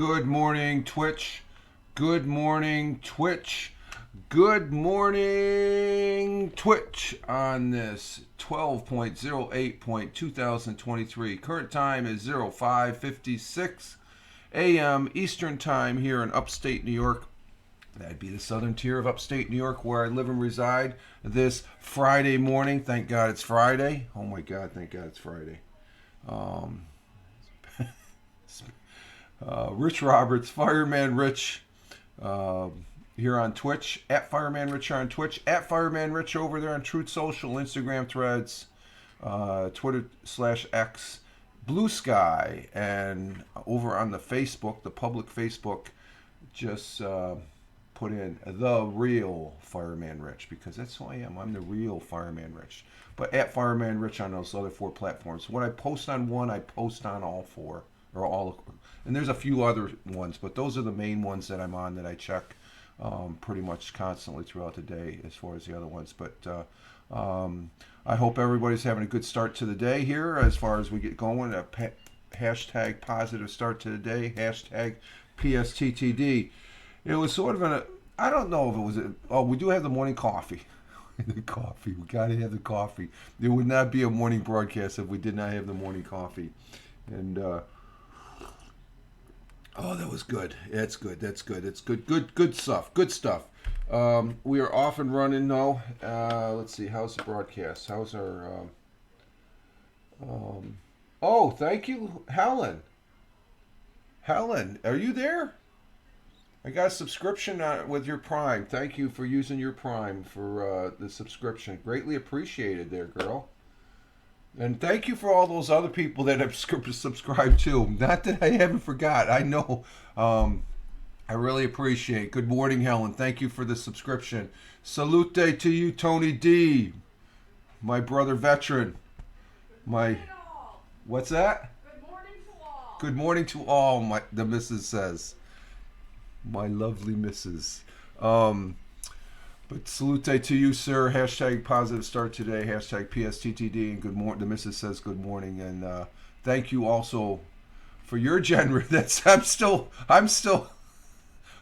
Good morning, Twitch. Good morning, Twitch. Good morning, Twitch on this 12.08.2023. Current time is 05:56 a.m. Eastern Time here in Upstate New York. That'd be the southern tier of Upstate New York where I live and reside this Friday morning. Thank God it's Friday. Oh my God, thank God it's Friday. Rich Roberts, Fireman Rich, here on Twitch, at Fireman Rich on Twitch, at Fireman Rich over there on Truth Social, Instagram Threads, Twitter/X, Blue Sky, and over on the Facebook, the public Facebook, just put in the real Fireman Rich, because that's who I am. I'm the real Fireman Rich. But at Fireman Rich on those other four platforms. When I post on one, I post on all four, or all. And there's a few other ones, but those are the main ones that I'm on that I check pretty much constantly throughout the day as far as the other ones. But I hope everybody's having a good start to the day here as far as we get going. Hashtag positive start to the day, hashtag PSTTD. It was sort of I don't know if it was, we do have the morning coffee. The coffee, we got to have the coffee. There would not be a morning broadcast if we did not have the morning coffee. And, oh, that was good. That's good. That's good. It's good. Good stuff. Good stuff. We are off and running now. Let's see. How's the broadcast? How's our? Oh, thank you, Helen. Helen, are you there? I got a subscription with your Prime. Thank you for using your Prime for the subscription. Greatly appreciated there, girl. And thank you for all those other people that have subscribed too. Not that I haven't forgot. I know. I really appreciate it. Good morning, Helen. Thank you for the subscription. Salute to you, Tony D. My brother veteran. What's that? Good morning to all. Good morning to all, the missus says. My lovely missus. But salute to you, sir. Hashtag positive start today. Hashtag PSTTD. And good morning. The missus says good morning. And thank you also for your generous.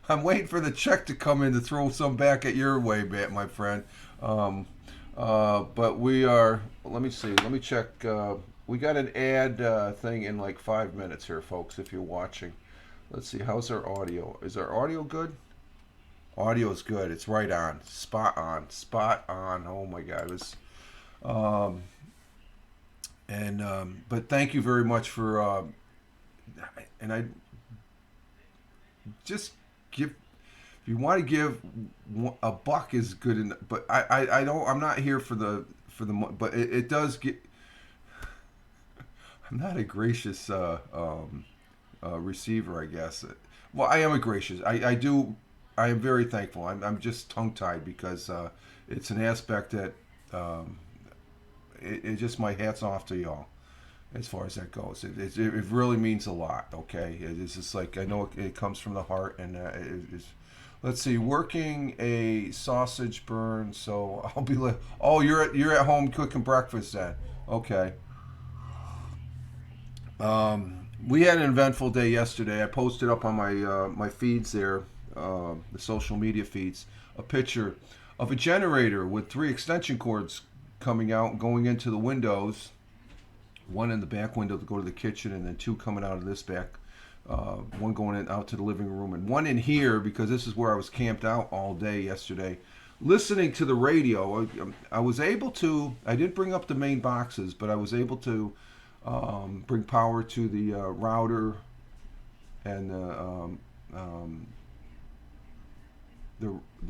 I'm waiting for the check to come in to throw some back at your way, my friend. But we are, let me see. Let me check. We got an ad thing in like 5 minutes here, folks, if you're watching. Let's see. How's our audio? Is our audio good? Audio's good. It's right on. Spot on. Spot on. Oh my God. It was, but thank you very much for, and I just give, if you want to give a buck is good enough, but I'm not here for the, but it does get, I'm not a gracious, receiver, I guess. Well, I am a gracious. I am very thankful. I'm just tongue-tied because it's an aspect that it just, my hat's off to y'all as far as that goes. It really means a lot. Okay, it's just like, I know it comes from the heart, and let's see, working a sausage burn. So I'll be like, oh, you're at home cooking breakfast then. Okay. We had an eventful day yesterday. I posted up on my feeds there, the social media feeds, a picture of a generator with 3 extension cords coming out and going into the windows. One in the back window to go to the kitchen, and then 2 coming out of this back. One going out to the living room, and 1 in here because this is where I was camped out all day yesterday, listening to the radio. I was able to. I didn't bring up the main boxes, but I was able to bring power to the router and the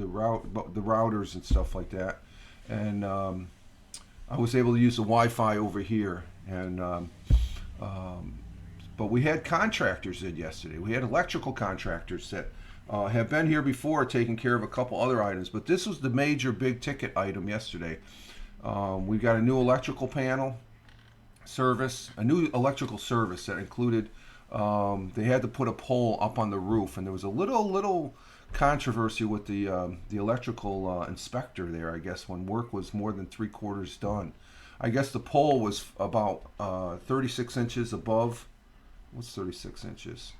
routers and stuff like that, and I was able to use the Wi-Fi over here, and but we had contractors in yesterday. We had electrical contractors that have been here before, taking care of a couple other items, but this was the major big ticket item yesterday. We got a new electrical panel service, a new electrical service that included, they had to put a pole up on the roof, and there was a little controversy with the electrical inspector there, I guess, when work was more than 3/4 done. I guess the pole was about 36 inches above. What's 36 inches?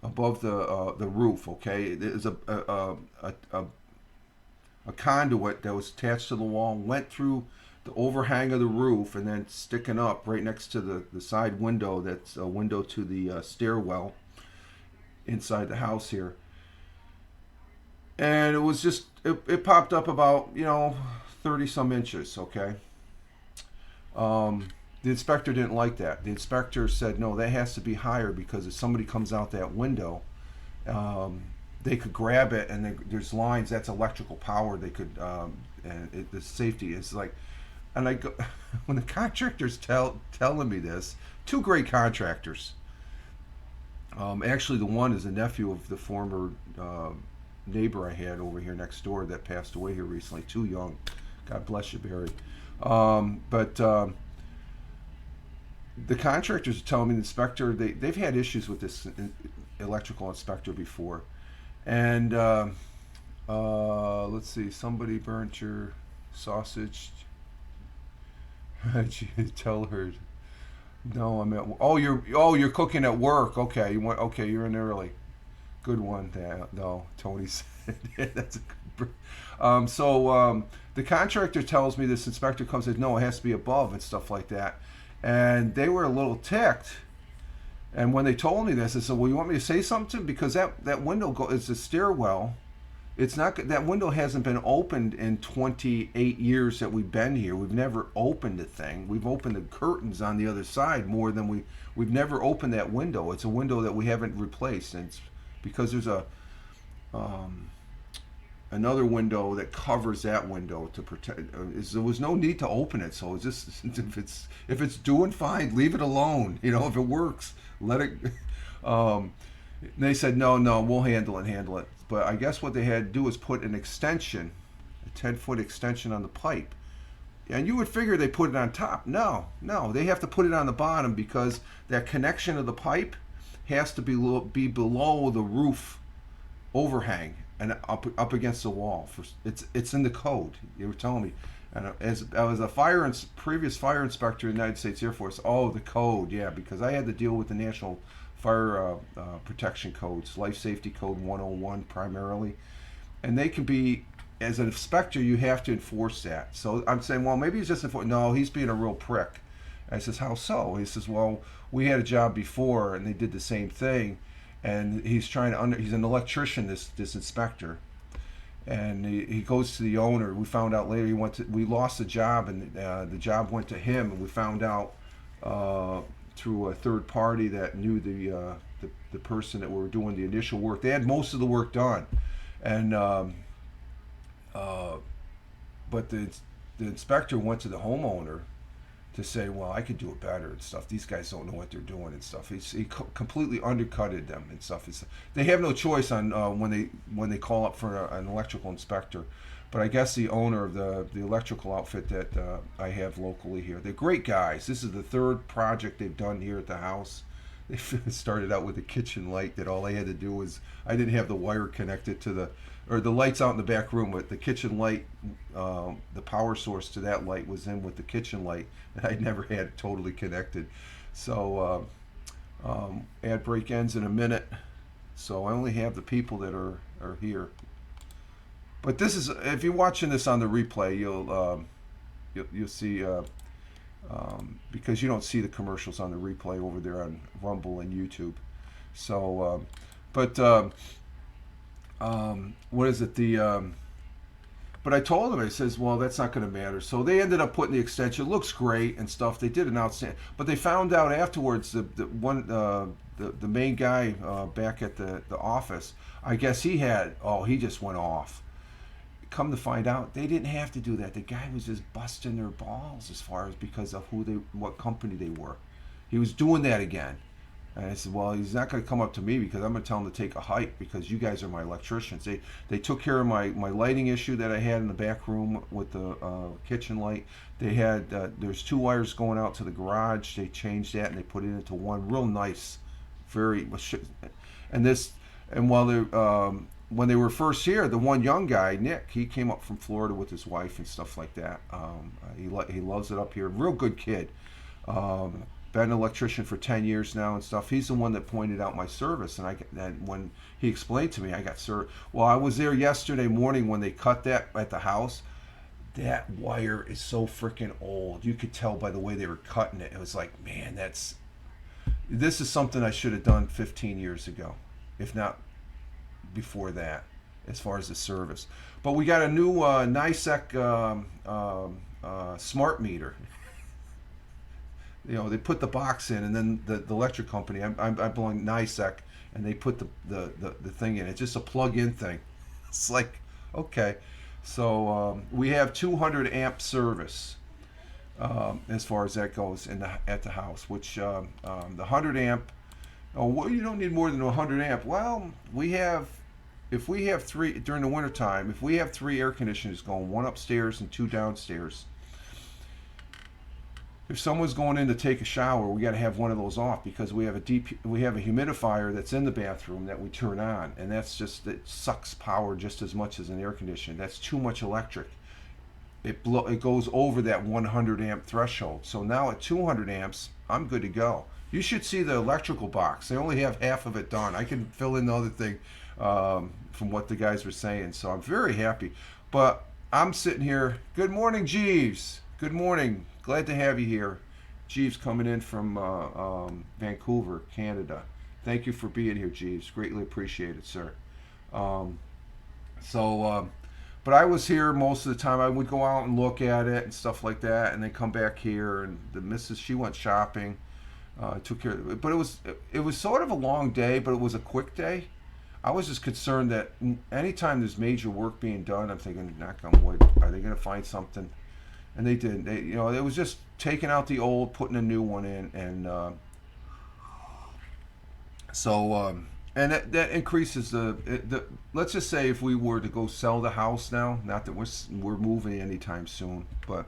above the roof. Okay, there's a conduit that was attached to the wall, went through the overhang of the roof, and then sticking up right next to the side window. That's a window to the stairwell inside the house here. And it was just it popped up about 30 some inches. Okay. The inspector didn't like that. The inspector said, no, that has to be higher, because if somebody comes out that window, they could grab it, and there's lines. That's electrical power. They could, the safety is like, and I go, when the contractors telling me this, two great contractors. Actually, the one is a nephew of the former neighbor I had over here next door that passed away here recently. Too young. God bless you, Barry. But the contractors are telling me the inspector, they've had issues with this electrical inspector before. And let's see, somebody burnt your sausage. You tell her, no, I'm at. You're cooking at work. Okay, you're in early. Good one. No, Tony said that's a good. The contractor tells me this inspector comes and says, no, it has to be above and stuff like that. And they were a little ticked. And when they told me this, I said, well, you want me to say something? Because that window is a stairwell. It's not, that window hasn't been opened in 28 years that we've been here. We've never opened the thing. We've opened the curtains on the other side more than we've never opened that window. It's a window that we haven't replaced. And it's because there's another window that covers that window to protect. There was no need to open it. So it's just, if it's doing fine, leave it alone. If it works, let it. They said no, we'll handle it. But I guess what they had to do was put an extension, a 10-foot extension on the pipe. And you would figure they put it on top. No, they have to put it on the bottom, because that connection of the pipe has to be below the roof overhang and up against the wall. It's in the code. They were telling me. And as I was a previous fire inspector in the United States Air Force, the code, yeah, because I had to deal with the National Fire Protection Codes, Life Safety Code 101 primarily, and they can be, as an inspector, you have to enforce that. So I'm saying, well, maybe he's just enforcing. No, he's being a real prick. I says, how so? He says, well, we had a job before, and they did the same thing, and he's trying to he's an electrician, this inspector. And he goes to the owner. We found out later we lost the job, and the job went to him. And we found out through a third party that knew the person that were doing the initial work. They had most of the work done, and but the inspector went to the homeowner to say, well, I could do it better and stuff. These guys don't know what they're doing and stuff. He completely undercutted them and stuff. They have no choice on when they call up for an electrical inspector. But I guess the owner of the electrical outfit that I have locally here, they're great guys. This is the third project they've done here at the house. They started out with a kitchen light that all they had to do was, I didn't have the wire connected to the lights out in the back room, but the kitchen light, the power source to that light was in with the kitchen light, and I never had it totally connected. So add break ends in a minute. So I only have the people that are here. But this is, if you're watching this on the replay, you'll see, because you don't see the commercials on the replay over there on Rumble and YouTube. So, what is it? But I told them, I says, well, that's not going to matter. So they ended up putting the extension. It looks great and stuff. They did an outstanding. But they found out afterwards the main guy back at the office, I guess he just went off. Come to find out, they didn't have to do that. The guy was just busting their balls as far as because of what company they were. He was doing that again. And I said, well, he's not going to come up to me because I'm going to tell him to take a hike because you guys are my electricians. They took care of my lighting issue that I had in the back room with the kitchen light. They had, there's 2 wires going out to the garage. They changed that and they put it into one real nice, and while they when they were first here, the one young guy, Nick, he came up from Florida with his wife and stuff like that. He loves it up here. Real good kid. been an electrician for 10 years now and stuff. He's the one that pointed out my service, and when he explained to me, I got well, I was there yesterday morning when they cut that at the house. That wire is so freaking old. You could tell by the way they were cutting it. It was like, man, this is something I should have done 15 years ago, if not before that, as far as the service. But we got a new NISEC smart meter. You know, they put the box in, and then the electric company, I belong to NISEC, and they put the thing in. It's just a plug-in thing. It's like, okay. So we have 200 amp service as far as that goes at the house, which the 100 amp, oh, well, you don't need more than 100 amp. Well, if we have three, during the wintertime, if we have 3 air conditioners going, 1 upstairs and 2 downstairs, if someone's going in to take a shower, we got to have one of those off, because we have a humidifier that's in the bathroom that we turn on, and it sucks power just as much as an air conditioner. That's too much electric. It goes over that 100 amp threshold. So now at 200 amps, I'm good to go. You should see the electrical box. They only have half of it done. I can fill in the other thing from what the guys were saying. So I'm very happy. But I'm sitting here. Good morning, Jeeves. Good morning. Glad to have you here. Jeeves coming in from Vancouver, Canada. Thank you for being here, Jeeves. Greatly appreciated, sir. But I was here most of the time. I would go out and look at it and stuff like that, and then come back here. And the missus, she went shopping, took care of it. But it was sort of a long day, but it was a quick day. I was just concerned that anytime there's major work being done, I'm thinking, knock on wood, are they going to find something? And they did. It was just taking out the old, putting a new one in, and and that increases the. Let's just say if we were to go sell the house now, not that we're moving anytime soon, but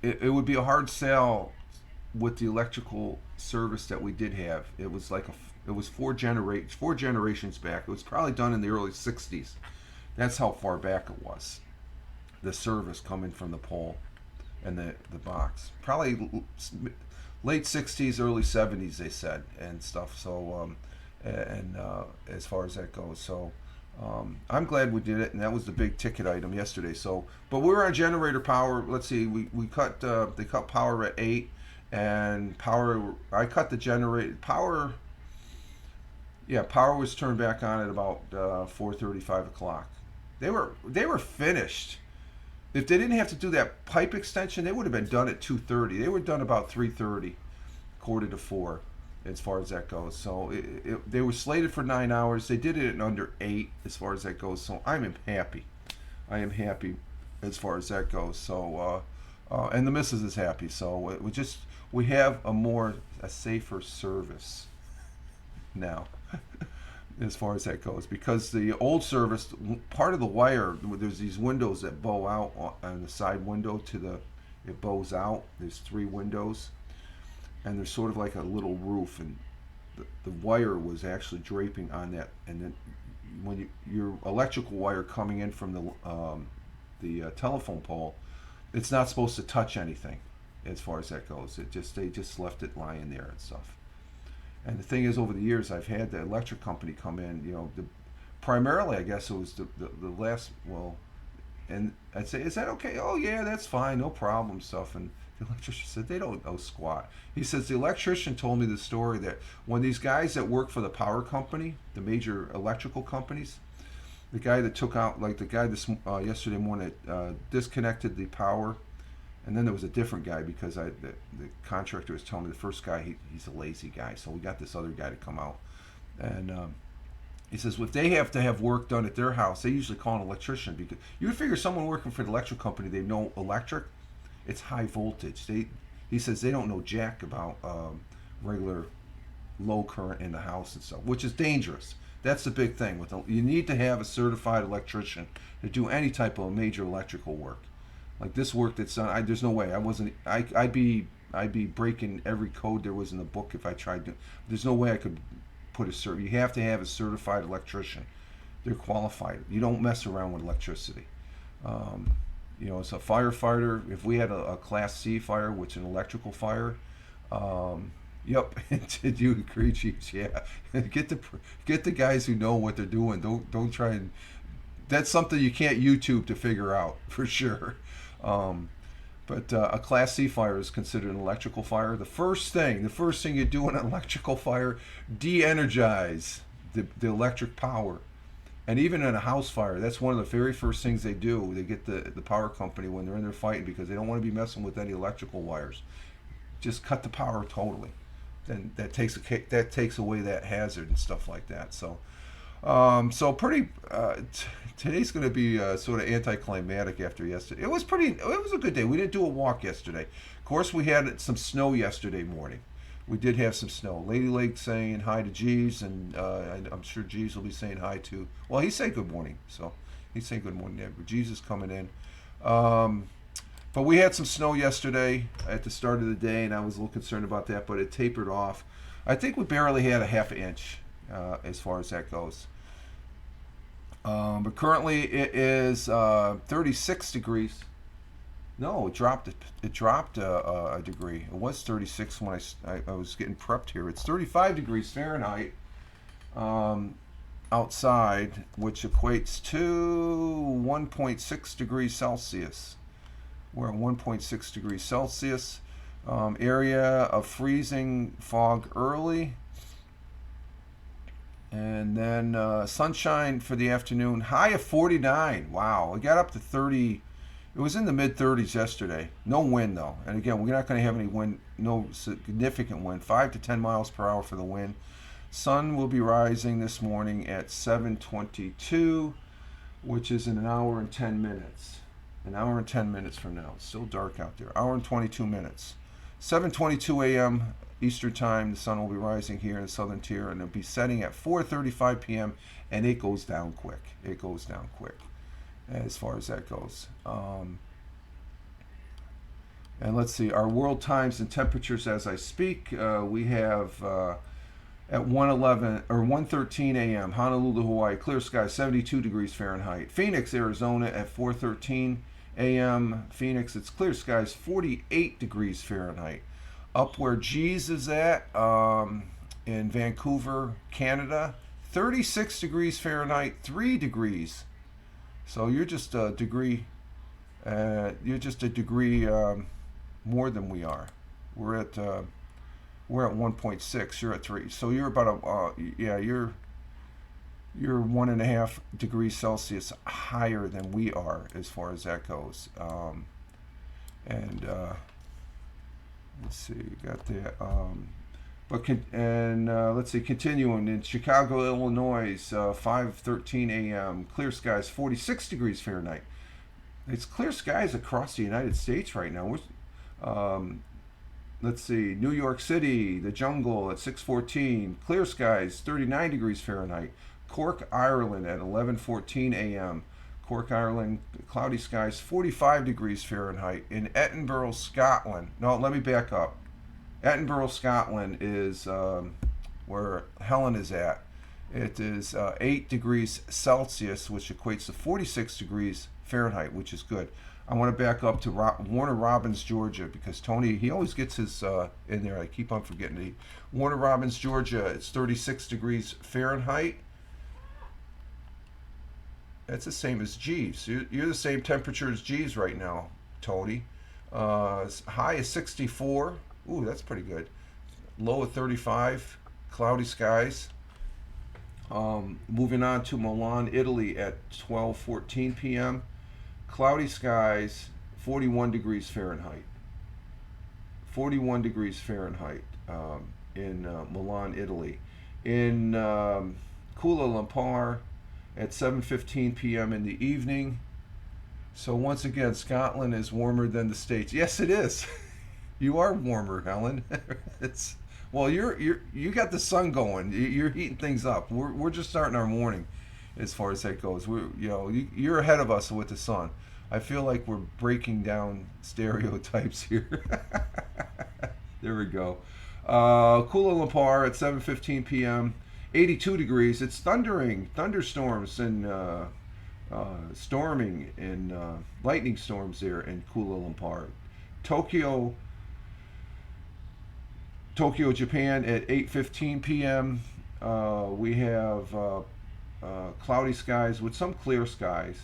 it would be a hard sell with the electrical service that we did have. It was like it was 4 generations back. It was probably done in the early '60s. That's how far back it was. The service coming from the pole and the box, probably late '60s, early '70s, they said, and stuff. So as far as that goes, so I'm glad we did it, and that was the big ticket item yesterday. So, but we were on generator power. Let's see, we cut they cut power at 8, and I cut the generator power. Yeah, power was turned back on at about 4:30, 5 o'clock. They were finished. If they didn't have to do that pipe extension, they would have been done at 2:30. They were done about 3:30, quarter to 4, as far as that goes. So they were slated for 9 hours. They did it in under 8, as far as that goes. So I am happy. I am happy as far as that goes. So and the missus is happy. So we have a safer service now. As far as that goes, because the old service, part of the wire, there's these windows that bow out on the side window it bows out. There's 3 windows, and there's sort of like a little roof, and the wire was actually draping on that. And then when your electrical wire coming in from the telephone pole, it's not supposed to touch anything, as far as that goes. They just left it lying there and stuff. And the thing is, over the years, I've had the electric company come in, primarily, I guess it was the last, and I'd say, is that okay? Oh, yeah, that's fine, no problem, stuff. And the electrician said, they don't know squat. He says, the electrician told me the story that when these guys that work for the power company, the major electrical companies, the guy that took out, like the guy yesterday morning that disconnected the power, and then there was a different guy, because the contractor was telling me the first guy, he's a lazy guy. So we got this other guy to come out. And he says, well, if they have to have work done at their house, they usually call an electrician. Because you would figure someone working for the electric company, they know electric. It's high voltage. He says they don't know jack about regular low current in the house and stuff, which is dangerous. That's the big thing. You need to have a certified electrician to do any type of major electrical work. Like this work that's done, there's no way. I'd be breaking every code there was in the book if I tried to. There's no way I could put you have to have a certified electrician. They're qualified. You don't mess around with electricity. As a firefighter, if we had a Class C fire, which is an electrical fire, Yep. Did you agree, Chiefs? Yeah. Get the guys who know what they're doing. Don't try and. That's something you can't YouTube to figure out for sure. Um, but a Class C fire is considered an electrical fire. The first thing you do in an electrical fire, de-energize the electric power. And even in a house fire, that's one of the very first things they do. They get the power company when they're in there fighting because they don't want to be messing with any electrical wires. Just cut the power totally. Then that takes away that hazard and stuff like that. So pretty. Today's going to be sort of anticlimactic after yesterday. It was pretty. It was a good day. We didn't do a walk yesterday. Of course, we had some snow yesterday morning. We did have some snow. Lady Lake saying hi to Jeeves, and I'm sure Jeeves will be saying hi to. Well, he said good morning, so he's saying good morning. But Jeeves is coming in. But we had some snow yesterday at the start of the day, and I was a little concerned about that, but it tapered off. I think we barely had a half inch as far as that goes. But currently it is 36 degrees. No, it dropped. It dropped a degree. It was 36 when I was getting prepped here. It's 35 degrees Fahrenheit outside, which equates to 1.6 degrees Celsius. We're at 1.6 degrees Celsius. Area of freezing fog early. And then sunshine for the afternoon. High of 49. Wow. It got up to 30. It was in the mid 30s yesterday. No wind though. And again, we're not going to have any wind, no significant wind. 5 to 10 miles per hour for the wind. Sun will be rising this morning at 7:22, which is in an hour and 10 minutes. An hour and 10 minutes from now. It's still dark out there. Hour and 22 minutes. 7:22 a.m. Eastern time. The sun will be rising here in the southern tier, and it'll be setting at 4:35 p.m. and it goes down quick. It goes down quick as far as that goes. And let's see, our world times and temperatures as I speak. We have at 1:11 or 1:13 a.m. Honolulu, Hawaii, clear sky, 72 degrees Fahrenheit. Phoenix, Arizona at 4:13 a.m. Phoenix, it's clear skies, 48 degrees Fahrenheit. Up where G's is at in Vancouver, Canada, 36 degrees Fahrenheit, 3 degrees. So you're just a degree. More than we are. We're at 1.6. You're at 3. So you're about you're 1.5 degrees Celsius higher than we are as far as that goes. Let's see, got that. Let's see, continuing in Chicago, Illinois, 5:13 a.m. Clear skies, 46 degrees Fahrenheit. It's clear skies across the United States right now. Let's see, New York City, the jungle at 6:14, clear skies, 39 degrees Fahrenheit. Cork, Ireland at 11:14 a.m. Cork, Ireland, cloudy skies, 45 degrees Fahrenheit. In Edinburgh, Scotland. No, let me back up. Edinburgh, Scotland is where Helen is at. It is 8 degrees Celsius, which equates to 46 degrees Fahrenheit, which is good. I want to back up to Warner Robins, Georgia, because Tony, he always gets his in there. I keep on forgetting it. Warner Robins, Georgia, it's 36 degrees Fahrenheit. That's the same as G's. You're the same temperature as G's right now, Tony. High is 64. Ooh, that's pretty good. Low of 35. Cloudy skies. Moving on to Milan, Italy at 12:14 p.m. Cloudy skies, 41 degrees Fahrenheit. 41 degrees Fahrenheit in Milan, Italy. In Kuala Lumpur at 7:15 p.m. in the evening. So once again, Scotland is warmer than the States. Yes, it is. You are warmer, Helen. You got the sun going. You're heating things up. We're just starting our morning, as far as that goes. You're ahead of us with the sun. I feel like we're breaking down stereotypes here. There we go. Kuala Lumpur at 7:15 p.m. 82 degrees. It's thunderstorms and storming and lightning storms there in Kuala Lumpur. Tokyo Tokyo, Japan at 8:15 p.m. We have cloudy skies with some clear skies.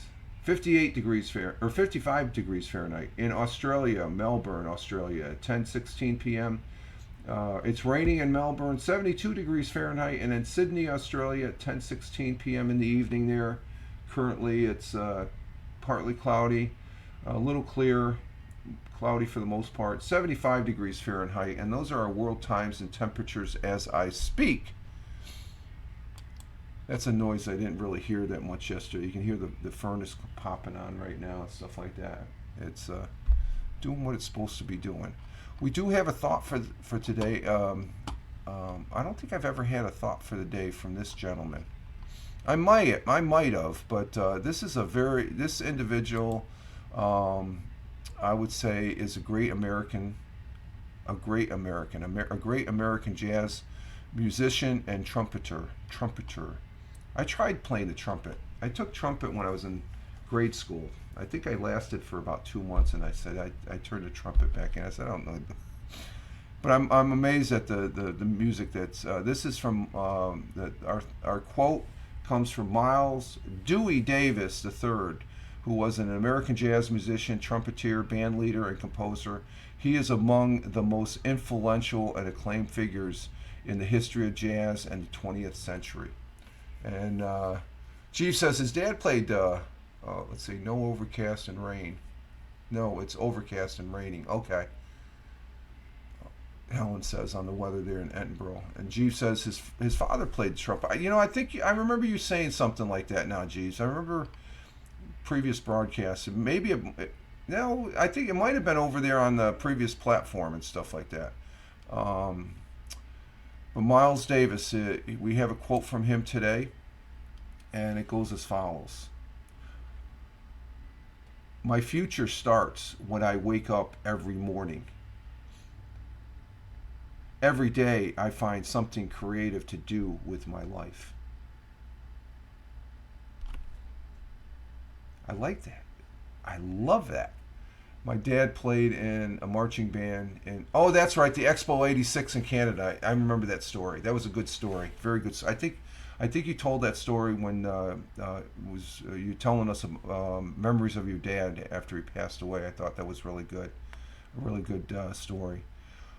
58 degrees Fair or 55 degrees Fahrenheit in Australia, Melbourne, Australia at 10:16 p.m. It's raining in Melbourne, 72 degrees Fahrenheit, and in Sydney, Australia at 10:16 p.m. in the evening there. Currently, it's partly cloudy, a little clear, cloudy for the most part, 75 degrees Fahrenheit, and those are our world times and temperatures as I speak. That's a noise I didn't really hear that much yesterday. You can hear the furnace popping on right now and stuff like that. It's doing what it's supposed to be doing. We do have a thought for today. I don't think I've ever had a thought for the day from this gentleman. I might have, but this individual, I would say, is a great American jazz musician and trumpeter. I tried playing the trumpet. I took trumpet when I was in grade school. I think I lasted for about 2 months, and I said I turned the trumpet back in. I said I don't know, but I'm amazed at the music that's. This is from our quote comes from Miles Dewey Davis III, who was an American jazz musician, trumpeter, band leader, and composer. He is among the most influential and acclaimed figures in the history of jazz and the 20th century. And Chief says his dad played, let's see, no overcast and rain. No, it's overcast and raining. Okay. Helen says on the weather there in Edinburgh. And Jeeves says his father played trumpet. I think I remember you saying something like that now, Jeeves. I remember previous broadcasts. Maybe, no, I think it might have been over there on the previous platform and stuff like that. But Miles Davis, we have a quote from him today, and it goes as follows. My future starts when I wake up every morning. Every day I find something creative to do with my life. I like that. I love that. My dad played in a marching band oh, that's right, the Expo 86 in Canada. I remember that story. That was a good story. Very good. I think you told that story when was you telling us memories of your dad after he passed away. I thought that was really good. A really good story.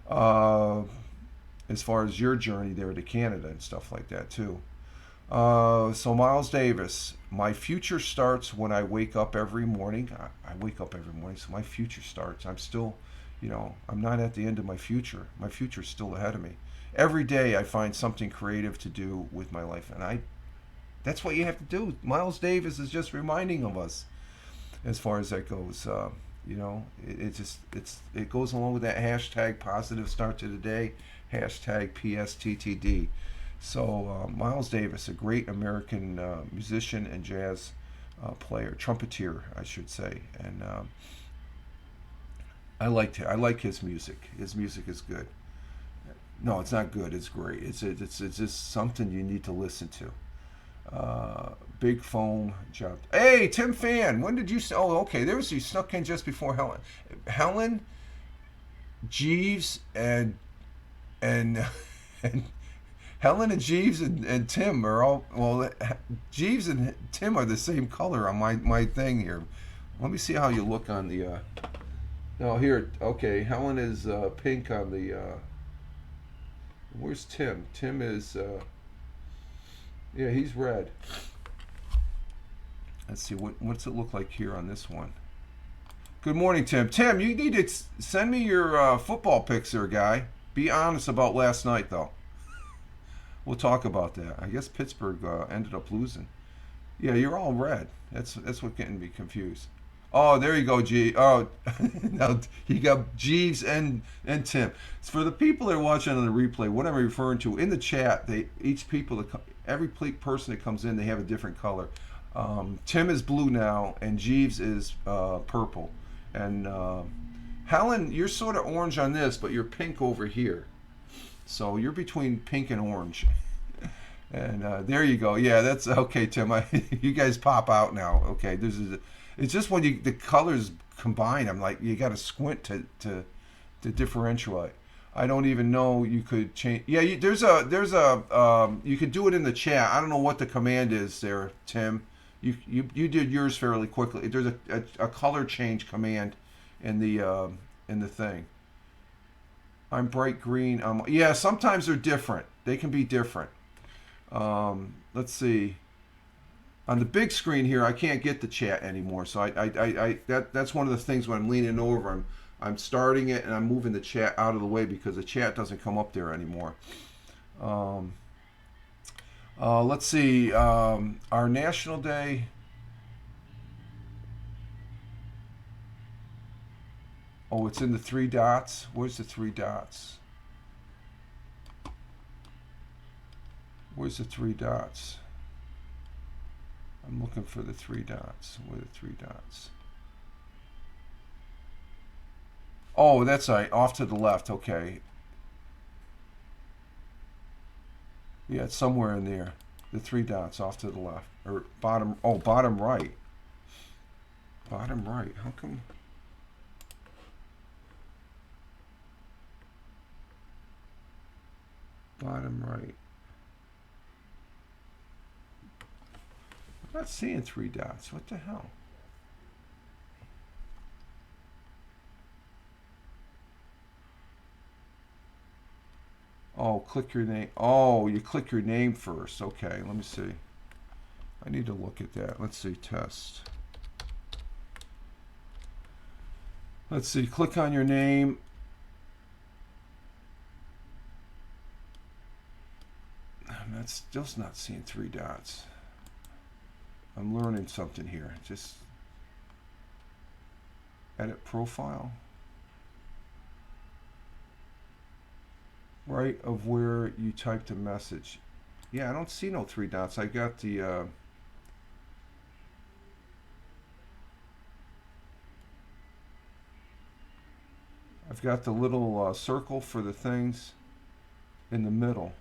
As far as your journey there to Canada and stuff like that too. So Miles Davis, my future starts when I wake up every morning. I wake up every morning, so my future starts. I'm still, I'm not at the end of my future. My future's still ahead of me. Every day I find something creative to do with my life, and that's what you have to do. Miles Davis is just reminding of us as far as that goes. It goes along with that hashtag positive start to the day, hashtag PSTTD. So Miles Davis, a great American musician and jazz player, trumpeter, I should say, and I like his music. His music is good. No, it's not good. It's great. It's just something you need to listen to. Big Foam job. Hey, Tim Fan, when did you? Oh, okay. There was you snuck in just before Helen. Helen, Jeeves, and Helen and Jeeves and Tim are all, well, Jeeves and Tim are the same color on my thing here. Let me see how you look on the, no, here, okay, Helen is pink on the, where's Tim? Tim is, yeah, he's red. Let's see, what's it look like here on this one? Good morning, Tim. Tim, you need to send me your football picks there, guy. Be honest about last night, though. We'll talk about that. I guess Pittsburgh ended up losing. Yeah, you're all red. That's what getting me confused. Oh, there you go, G. Oh, now you got Jeeves and Tim. For the people that are watching on the replay, what I'm referring to in the chat, every person that comes in, they have a different color. Tim is blue now, and Jeeves is purple. And Helen, you're sort of orange on this, but you're pink over here. So you're between pink and orange. And there you go. Yeah, that's okay, Tim. You guys pop out now. Okay, it's just when the colors combine, I'm like, you got to squint to differentiate. I don't even know you could change. Yeah, you could do it in the chat. I don't know what the command is there, Tim. You did yours fairly quickly. There's a color change command in the thing. I'm bright green. Yeah, sometimes they're different. They can be different. Let's see. On the big screen here, I can't get the chat anymore. So that's one of the things when I'm leaning over, I'm starting it and I'm moving the chat out of the way because the chat doesn't come up there anymore. Let's see. Our National Day. Oh, it's in the three dots. Where's the three dots? Where's the three dots? I'm looking for the three dots. Where are the three dots? Oh, that's right. Off to the left. Okay. Yeah, it's somewhere in there. The three dots off to the left. Or bottom. Oh, bottom right. Bottom right. How come? Bottom right. I'm not seeing three dots. What the hell? Oh, click your name. Oh, you click your name first. Okay, let me see. I need to look at that. Let's see, test. Let's see, click on your name. I'm still not seeing three dots. I'm learning something here. Just edit profile. Right of where you typed a message. Yeah, I don't see no three dots. I got the I've got the little circle for the things in the middle.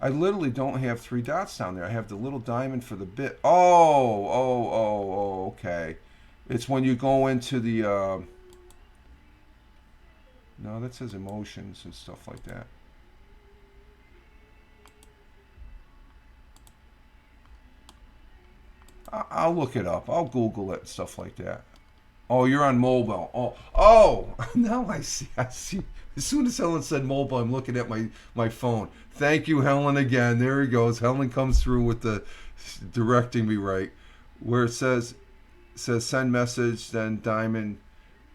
I literally don't have three dots down there. I have the little diamond for the bit. Oh, okay. It's when you go into the no, that says emotions and stuff like that. I'll look it up. I'll Google it and stuff like that. Oh, you're on mobile. Oh! Now I see. I see. As soon as Helen said mobile, I'm looking at my phone. Thank you, Helen, again. There he goes. Helen comes through with the directing me right, where it says send message, then diamond.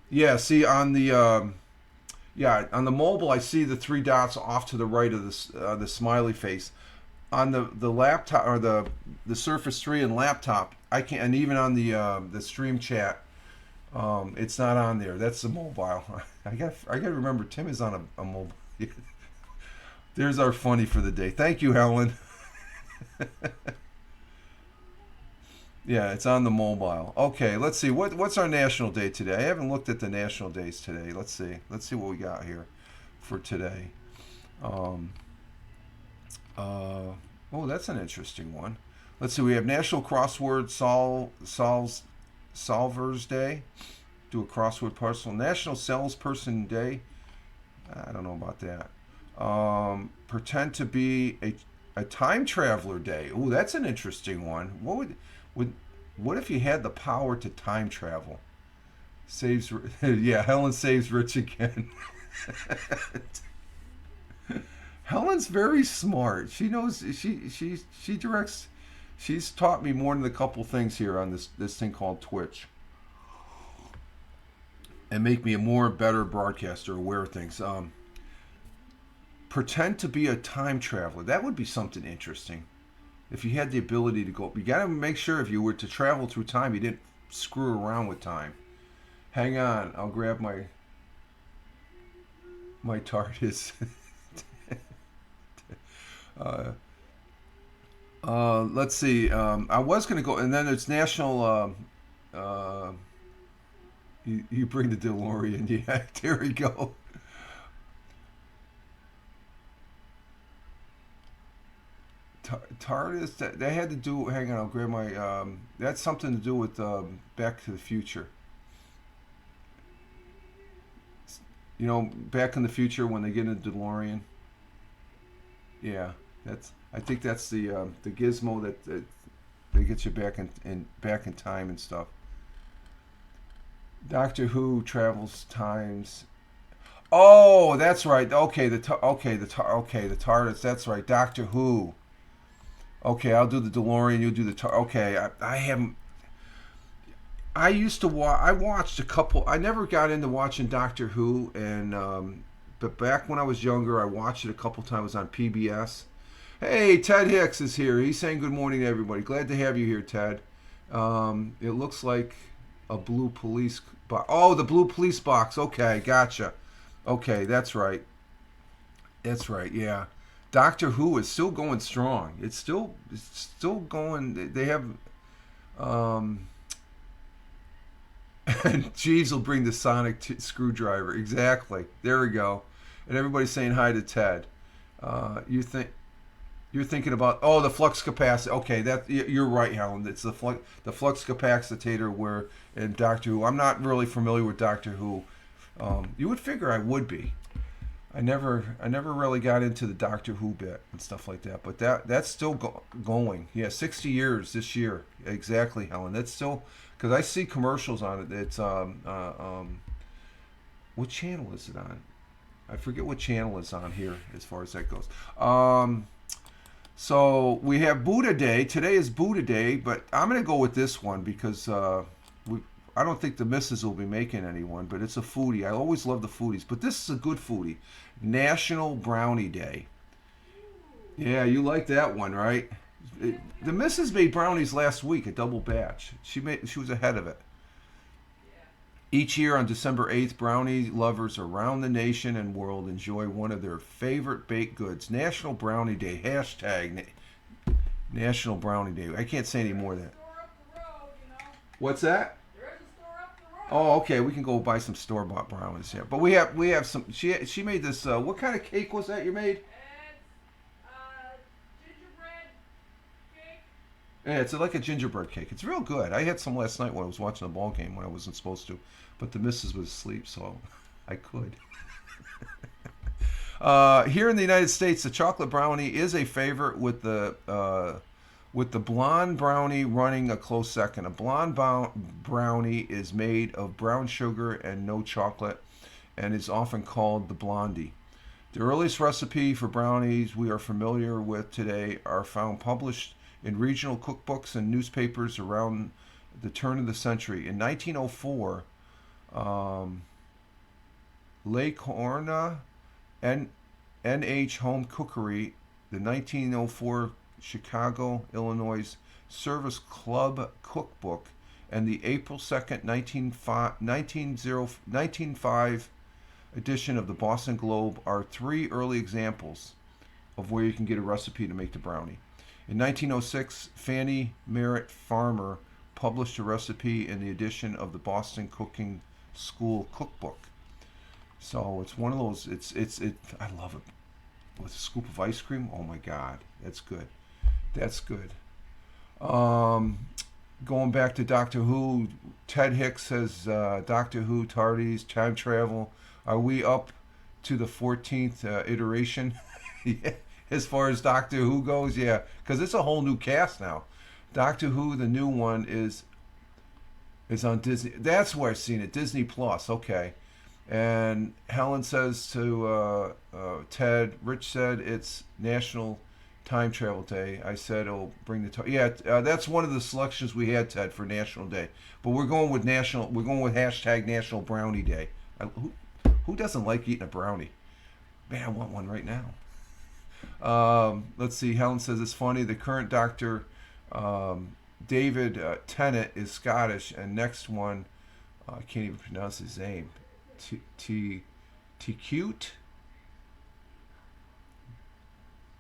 Yeah. See on the on the mobile, I see the three dots off to the right of the smiley face. On the laptop or the Surface 3 and laptop, I can't. And even on the stream chat. It's not on there. That's the mobile. I got to remember Tim is on a mobile. There's our funny for the day. Thank you, Helen. Yeah, it's on the mobile. Okay, let's see what's our national day today. I haven't looked at the national days today. Let's see what we got here for today. Oh, that's an interesting one. Let's see. We have National Crossword Solvers Day. Do a crossword puzzle. National Salesperson Day. I don't know about that. Pretend to be a time traveler day. Ooh, that's an interesting one. What if you had the power to time travel? Saves. Yeah, Helen saves Rich again. Helen's very smart. She knows. She directs. She's taught me more than a couple things here on this thing called Twitch, and make me a more better broadcaster, aware of things. Pretend to be a time traveler. That would be something interesting. If you had the ability to go, you got to make sure if you were to travel through time, you didn't screw around with time. Hang on, I'll grab my TARDIS. Let's see. I was going to go, and then it's National. You bring the DeLorean. Yeah, there we go. TARDIS. They had to do. Hang on, I'll grab my. That's something to do with Back to the Future. You know, Back in the Future when they get in the DeLorean. Yeah, that's. I think that's the gizmo that gets you back in time and stuff. Doctor Who travels times. Oh, that's right. Okay, the TARDIS. That's right. Doctor Who. Okay, I'll do the DeLorean. You do the TARDIS. Okay, I haven't. I used to watch. I watched a couple. I never got into watching Doctor Who, and but back when I was younger, I watched it a couple times on PBS. Hey, Ted Hicks is here. He's saying good morning to everybody. Glad to have you here, Ted. It looks like a blue police box. Oh, the blue police box. Okay, gotcha. Okay, that's right. That's right. Yeah, Doctor Who is still going strong. It's still going. They have. Um, and Jeeves will bring the sonic screwdriver. Exactly. There we go. And everybody's saying hi to Ted. You think you're thinking about the flux capacitor. Okay, that you're right, Helen. It's the flux capacitor where in Doctor Who. I'm not really familiar with Doctor Who. You would figure I would be. I never really got into the Doctor Who bit and stuff like that. But that's still going. Yeah, 60 years this year. Exactly, Helen. That's still because I see commercials on it. It's what channel is it on? I forget what channel it's on here as far as that goes. So we have Buddha Day. Today is Buddha Day, but I'm going to go with this one because I don't think the missus will be making anyone, but it's a foodie. I always love the foodies, but this is a good foodie. National Brownie Day. Yeah, you like that one, right? The missus made brownies last week, a double batch. She was ahead of it. Each year on December 8th, brownie lovers around the nation and world enjoy one of their favorite baked goods. National Brownie Day. Hashtag National Brownie Day. I can't say any more than that. What's that? Oh, okay. We can go buy some store bought brownies. Yeah, but we have some. She made this. What kind of cake was that you made? Yeah, it's like a gingerbread cake. It's real good. I had some last night when I was watching the ball game when I wasn't supposed to, but the missus was asleep, so I could. Here in the United States, the chocolate brownie is a favorite with the blonde brownie running a close second. A blonde brownie is made of brown sugar and no chocolate, and is often called the blondie. The earliest recipe for brownies we are familiar with today are found published in regional cookbooks and newspapers around the turn of the century. In 1904, Le Corna and NH Home Cookery, the 1904 Chicago, Illinois Service Club Cookbook, and the April 2nd, 1905 edition of the Boston Globe are three early examples of where you can get a recipe to make the brownie. In 1906, Fannie Merritt Farmer published a recipe in the edition of the Boston Cooking School Cookbook. So it's one of those. I love it with a scoop of ice cream. Oh my God, that's good. That's good. Going back to Doctor Who, Ted Hicks says Doctor Who TARDIS time travel. Are we up to the 14th iteration? Yeah. As far as Doctor Who goes, yeah, because it's a whole new cast now. Doctor Who, the new one, is on Disney. That's where I've seen it, Disney Plus. Okay, and Helen says to Ted, Rich said it's National Time Travel Day. I said it'll bring the time. Yeah, that's one of the selections we had, Ted, for National Day. But we're going with national. We're going with hashtag National Brownie Day. Who doesn't like eating a brownie? Man, I want one right now. Let's see. Helen says it's funny. The current Doctor, David Tennant, is Scottish, and next one, I can't even pronounce his name. Cute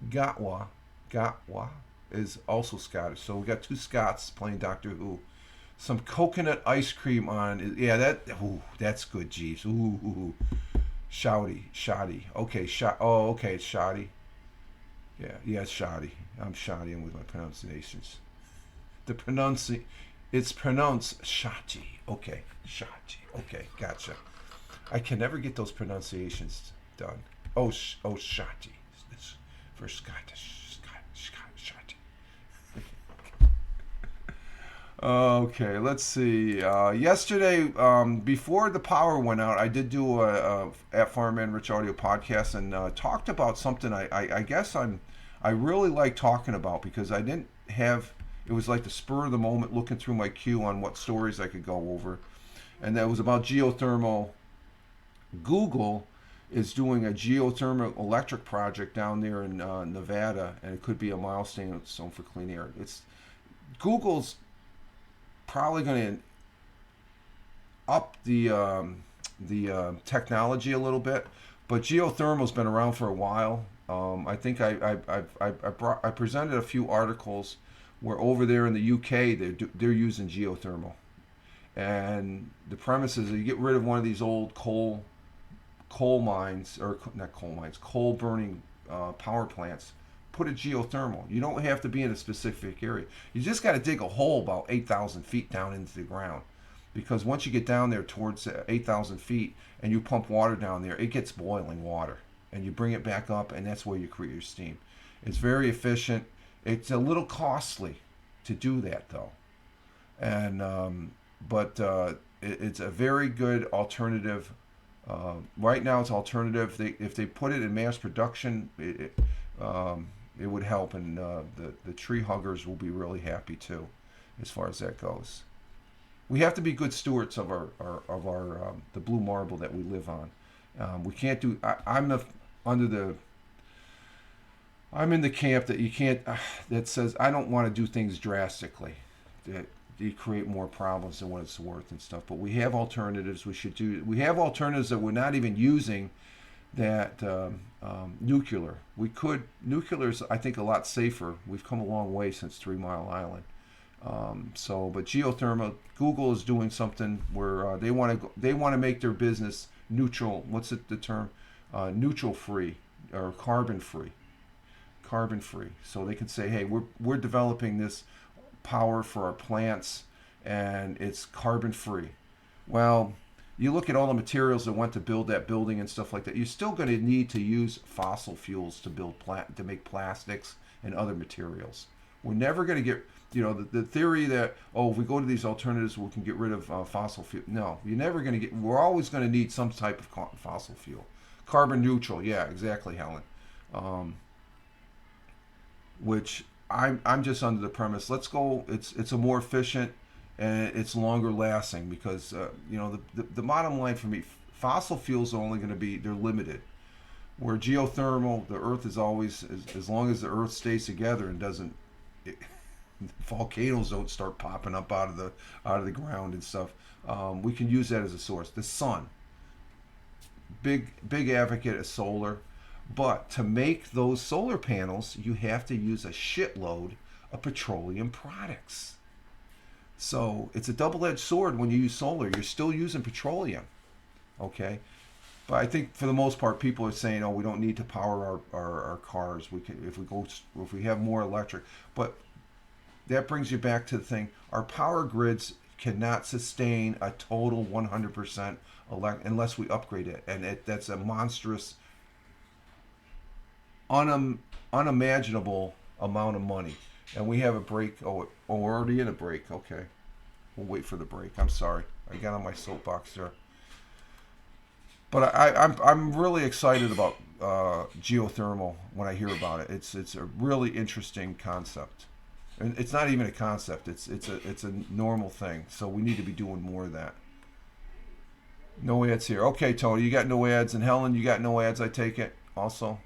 Gatwa is also Scottish. So we got two Scots playing Doctor Who. Some coconut ice cream on. Yeah, that's good. Jeez. Ooh. Shoddy. Okay, Oh, okay, it's shoddy. Yeah, it's shoddy. I'm shoddy with my pronunciations. It's pronounced shati. Okay, shati. Okay, gotcha. I can never get those pronunciations done. Shati. This for Scottish. Shati. Okay, let's see. Yesterday, before the power went out, I did do a at Farmman Rich Audio podcast and talked about something I guess I really like talking about because I didn't have. It was like the spur of the moment, looking through my queue on what stories I could go over, and that was about geothermal. Google is doing a geothermal electric project down there in Nevada, and it could be a milestone for clean air. It's Google's probably going to up the technology a little bit, but geothermal's been around for a while. I think I presented a few articles where over there in the UK they're using geothermal, and the premise is that you get rid of one of these old coal mines, or not coal mines, coal burning power plants. Put a geothermal. You don't have to be in a specific area. You just got to dig a hole about 8,000 feet down into the ground, because once you get down there towards 8,000 feet and you pump water down there, it gets boiling water, and you bring it back up, and that's where you create your steam. It's very efficient. It's a little costly to do that though, and but it's a very good alternative. Right now, it's alternative. If they put it in mass production, it would help, and the tree huggers will be really happy too, as far as that goes. We have to be good stewards of our the blue marble that we live on. We can't do. I'm in the camp that you can't. That says I don't want to do things drastically. That you create more problems than what it's worth and stuff. But we have alternatives. We have alternatives that we're not even using. That nuclear. Nuclear is, I think, a lot safer. We've come a long way since 3 Mile Island. But geothermal, Google is doing something where they want to make their business neutral. What's the term? Neutral free or carbon free. Carbon free. So they can say, hey, we're developing this power for our plants, and it's carbon free. Well, you look at all the materials that went to build that building and stuff like that. You're still going to need to use fossil fuels to make plastics and other materials. We're never going to get, the theory that, if we go to these alternatives, we can get rid of fossil fuel. No, you're never going to get. We're always going to need some type of fossil fuel. Carbon neutral, yeah, exactly, Helen. Which I'm just under the premise. Let's go. It's a more efficient and it's longer lasting, because the bottom line for me, fossil fuels are only going to be, they're limited. Where geothermal, the earth is always, as long as the earth stays together and volcanoes don't start popping up out of the ground and stuff, we can use that as a source. The sun, big advocate of solar, but to make those solar panels, you have to use a shitload of petroleum products. So it's a double-edged sword when you use solar. You're still using petroleum, okay? But I think for the most part, people are saying, we don't need to power our cars. We can, if we have more electric. But that brings you back to the thing. Our power grids cannot sustain a total 100% unless we upgrade it, and that's a monstrous, unimaginable amount of money. And we have a break. We're already in a break. Okay. We'll wait for the break. I'm sorry. I got on my soapbox there. But I'm really excited about geothermal when I hear about it. It's a really interesting concept. And it's not even a concept. It's a normal thing. So we need to be doing more of that. No ads here. Okay, Tony, you got no ads. And Helen, you got no ads, I take it, also?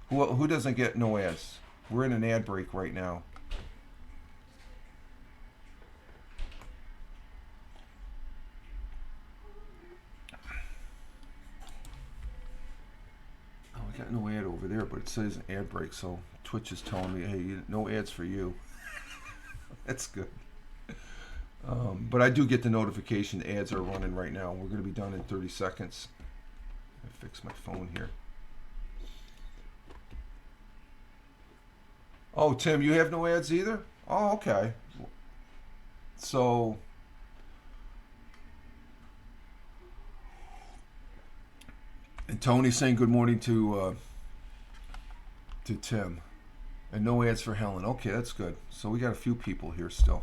Who doesn't get no ads? We're in an ad break right now. Oh, I got no ad over there, but it says ad break, so Twitch is telling me, hey, no ads for you. That's good. But I do get the notification ads are running right now. We're going to be done in 30 seconds. I fix my phone here. Oh, Tim, you have no ads either? Oh, okay. So And Tony's saying good morning to Tim. And no ads for Helen. Okay, that's good. So we got a few people here still.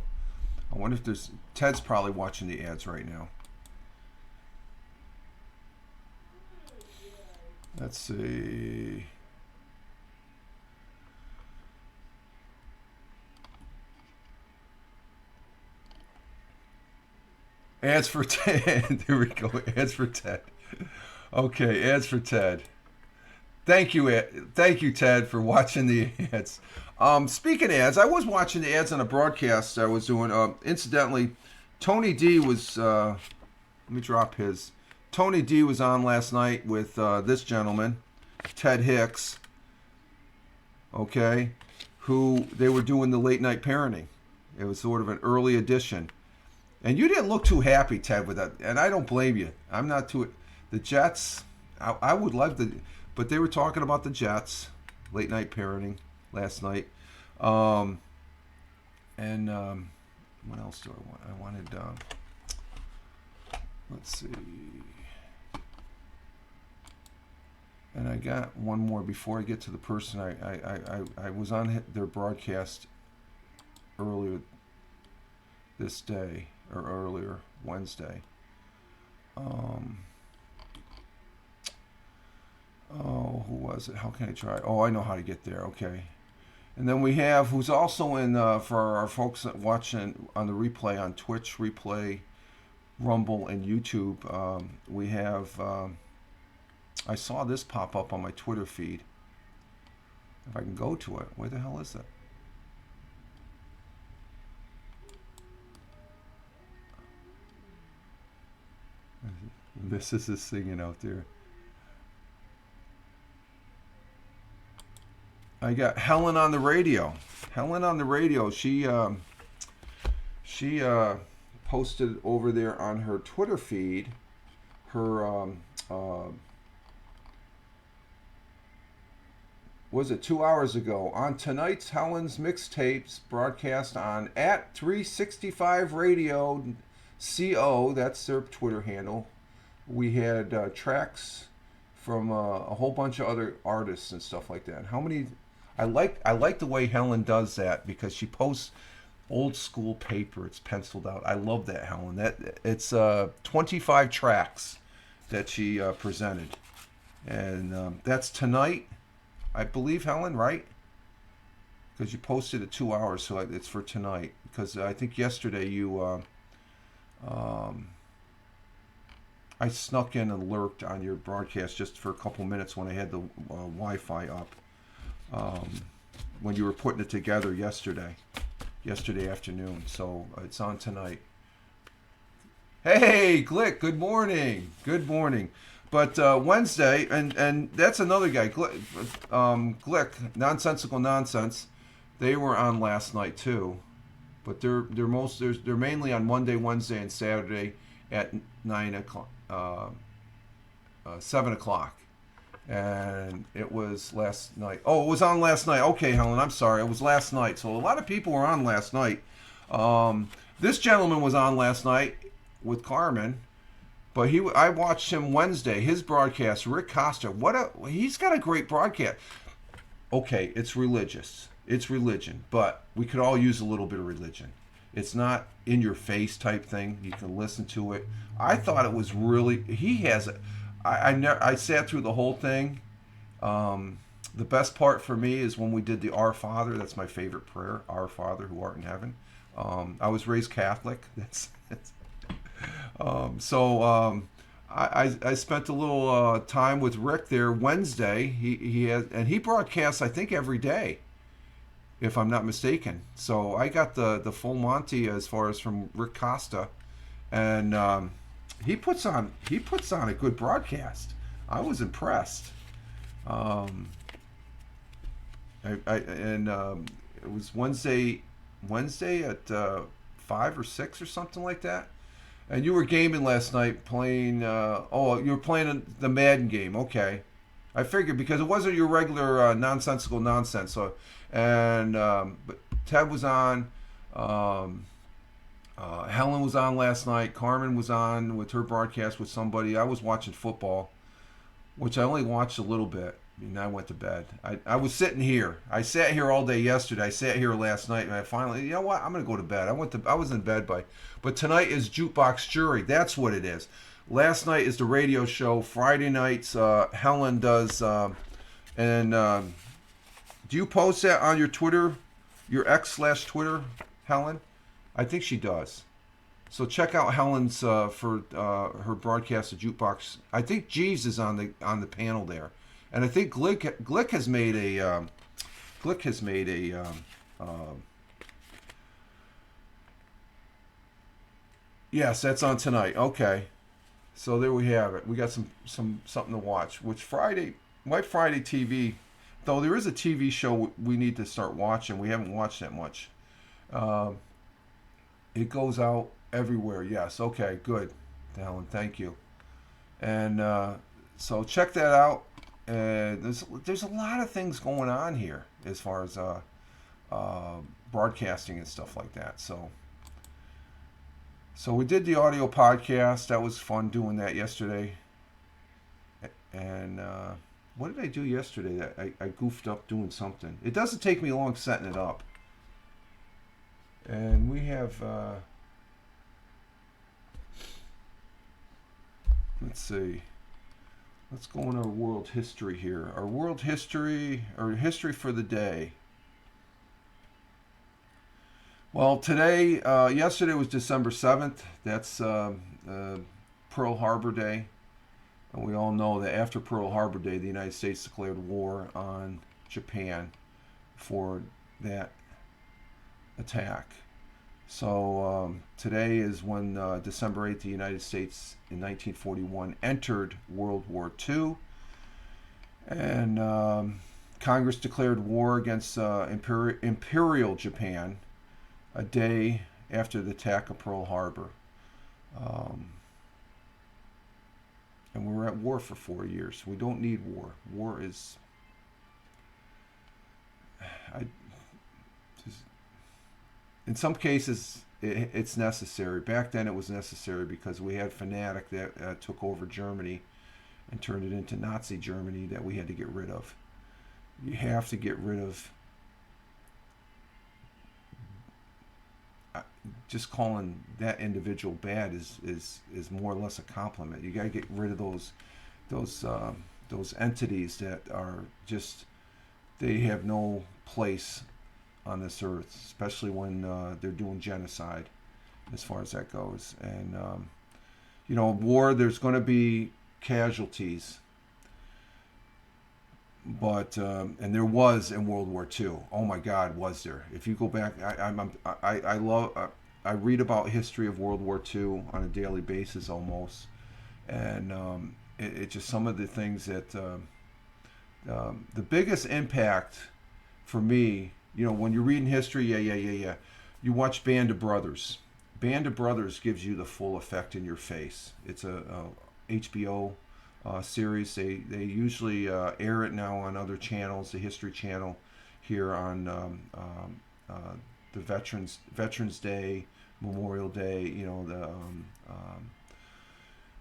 I wonder if there's... Ted's probably watching the ads right now. Let's see. Ads for Ted. There we go. Ads for Ted. Okay, ads for Ted. Thank you, Ted, for watching the ads. Speaking of ads, I was watching the ads on a broadcast I was doing. Incidentally, Tony D was. Let me drop his. Tony D was on last night with this gentleman, Ted Hicks. Okay, who they were doing the late night parenting. It was sort of an early edition, and you didn't look too happy, Ted, with that. And I don't blame you. I'm not too. The Jets. I would love to. But they were talking about the Jets, late night parenting last night. What else do I want? I wanted, let's see. And I got one more before I get to the person. I was on their broadcast earlier this day, or earlier Wednesday. Oh, who was it? How can I try? Oh, I know how to get there. Okay. And then we have, who's also in, for our folks that watching on the replay on Twitch, Replay, Rumble, and YouTube, we have, I saw this pop up on my Twitter feed. If I can go to it. Where the hell is it? This is this singing out there. I got Helen on the radio. Helen on the radio. She posted over there on her Twitter feed her was it 2 hours ago on tonight's Helen's mixtapes broadcast on at 365 Radio CO. That's their Twitter handle. We had tracks from a whole bunch of other artists and stuff like that. How many? I like the way Helen does that because she posts old school paper. It's penciled out. I love that, Helen. That it's 25 tracks that she presented, and that's tonight, I believe, Helen, right? Because you posted it 2 hours, so it's for tonight. Because I think yesterday you I snuck in and lurked on your broadcast just for a couple minutes when I had the Wi-Fi up. When you were putting it together yesterday afternoon. So it's on tonight. Hey, Glick, good morning. Good morning. But Wednesday, and that's another guy, Glick, Nonsensical Nonsense. They were on last night too, but they're mainly on Monday, Wednesday, and Saturday at 9 o'clock, 7 o'clock. And it was last night. Oh, it was on last night. Okay, Helen, I'm sorry. It was last night. So a lot of people were on last night. This gentleman was on last night with Carmen, but I watched him Wednesday. His broadcast, Rick Costa. He's got a great broadcast. Okay, it's religious. It's religion, but we could all use a little bit of religion. It's not in your face type thing. You can listen to it. I thought it was really. He has a. I sat through the whole thing. The best part for me is when we did the Our Father. That's my favorite prayer. Our Father who art in heaven. I was raised Catholic. I spent a little time with Rick there Wednesday. He broadcasts I think every day, if I'm not mistaken. So I got the full Monty as far as from Rick Costa, and he puts on a good broadcast. I was impressed. It was Wednesday at 5 or 6 or something like that. And you were gaming last night playing. You were playing the Madden game. Okay, I figured because it wasn't your regular nonsensical nonsense. So, but Ted was on. Helen was on last night. Carmen was on with her broadcast with somebody. I was watching football. which I only watched a little bit. And I went to bed. I was sitting here. I sat here all day yesterday. I sat here last night, and I finally, you know what? I'm gonna go to bed. I was in bed but tonight is Jukebox Jury. That's what it is. Last night is the radio show. Friday nights, Helen does, and do you post that on your Twitter, your X/Twitter, Helen? I think she does. So check out Helen's for her broadcast of Jukebox. I think Jeeves is on the panel there, and I think Glick has made a yes, that's on tonight. Okay, so there we have it. We got something to watch. Which Friday, my Friday TV, though there is a TV show we need to start watching. We haven't watched that much. It goes out everywhere. Yes. Okay. Good, Alan. Thank you. And so check that out. And there's a lot of things going on here as far as broadcasting and stuff like that. So we did the audio podcast. That was fun doing that yesterday. And what did I do yesterday? That I goofed up doing something. It doesn't take me long setting it up. And we have, let's see, let's go in our world history here. Our world history, or history for the day. Well, today, yesterday was December 7th. That's Pearl Harbor Day. And we all know that after Pearl Harbor Day, the United States declared war on Japan for that attack. So today is when December 8th, the United States in 1941 entered World War II. And Congress declared war against Imperial Japan a day after the attack of Pearl Harbor. And we were at war for 4 years. We don't need war. War is... in some cases, it's necessary. Back then, it was necessary because we had fanatic that took over Germany and turned it into Nazi Germany that we had to get rid of. You have to get rid of... just calling that individual bad is more or less a compliment. You got to get rid of those entities that are just... they have no place on this earth, especially when they're doing genocide, as far as that goes. And war, there's going to be casualties, but and there was in World War II. Oh my God, was there? If you go back, I read about history of World War II on a daily basis almost, and it just some of the things that the biggest impact for me. When you're reading history, yeah. You watch Band of Brothers. Band of Brothers gives you the full effect in your face. It's a HBO series. They usually air it now on other channels. The History Channel here on the Veterans Day, Memorial Day.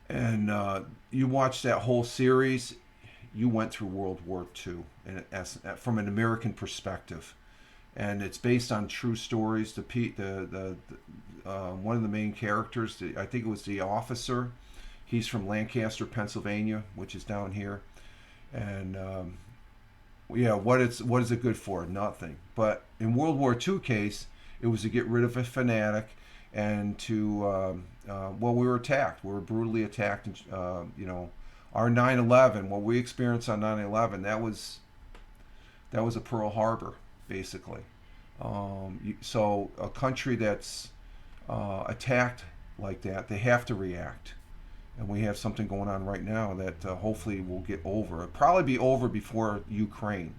And you watch that whole series. You went through World War II, and from an American perspective. And it's based on true stories. The one of the main characters, I think it was the officer. He's from Lancaster, Pennsylvania, which is down here. And what is it good for? Nothing. But in World War II case, it was to get rid of a fanatic, and to we were attacked. We were brutally attacked. Our 9/11, what we experienced on 9/11, that was a Pearl Harbor. Basically, so a country that's attacked like that, they have to react, and we have something going on right now that hopefully will get over. It'll probably be over before Ukraine.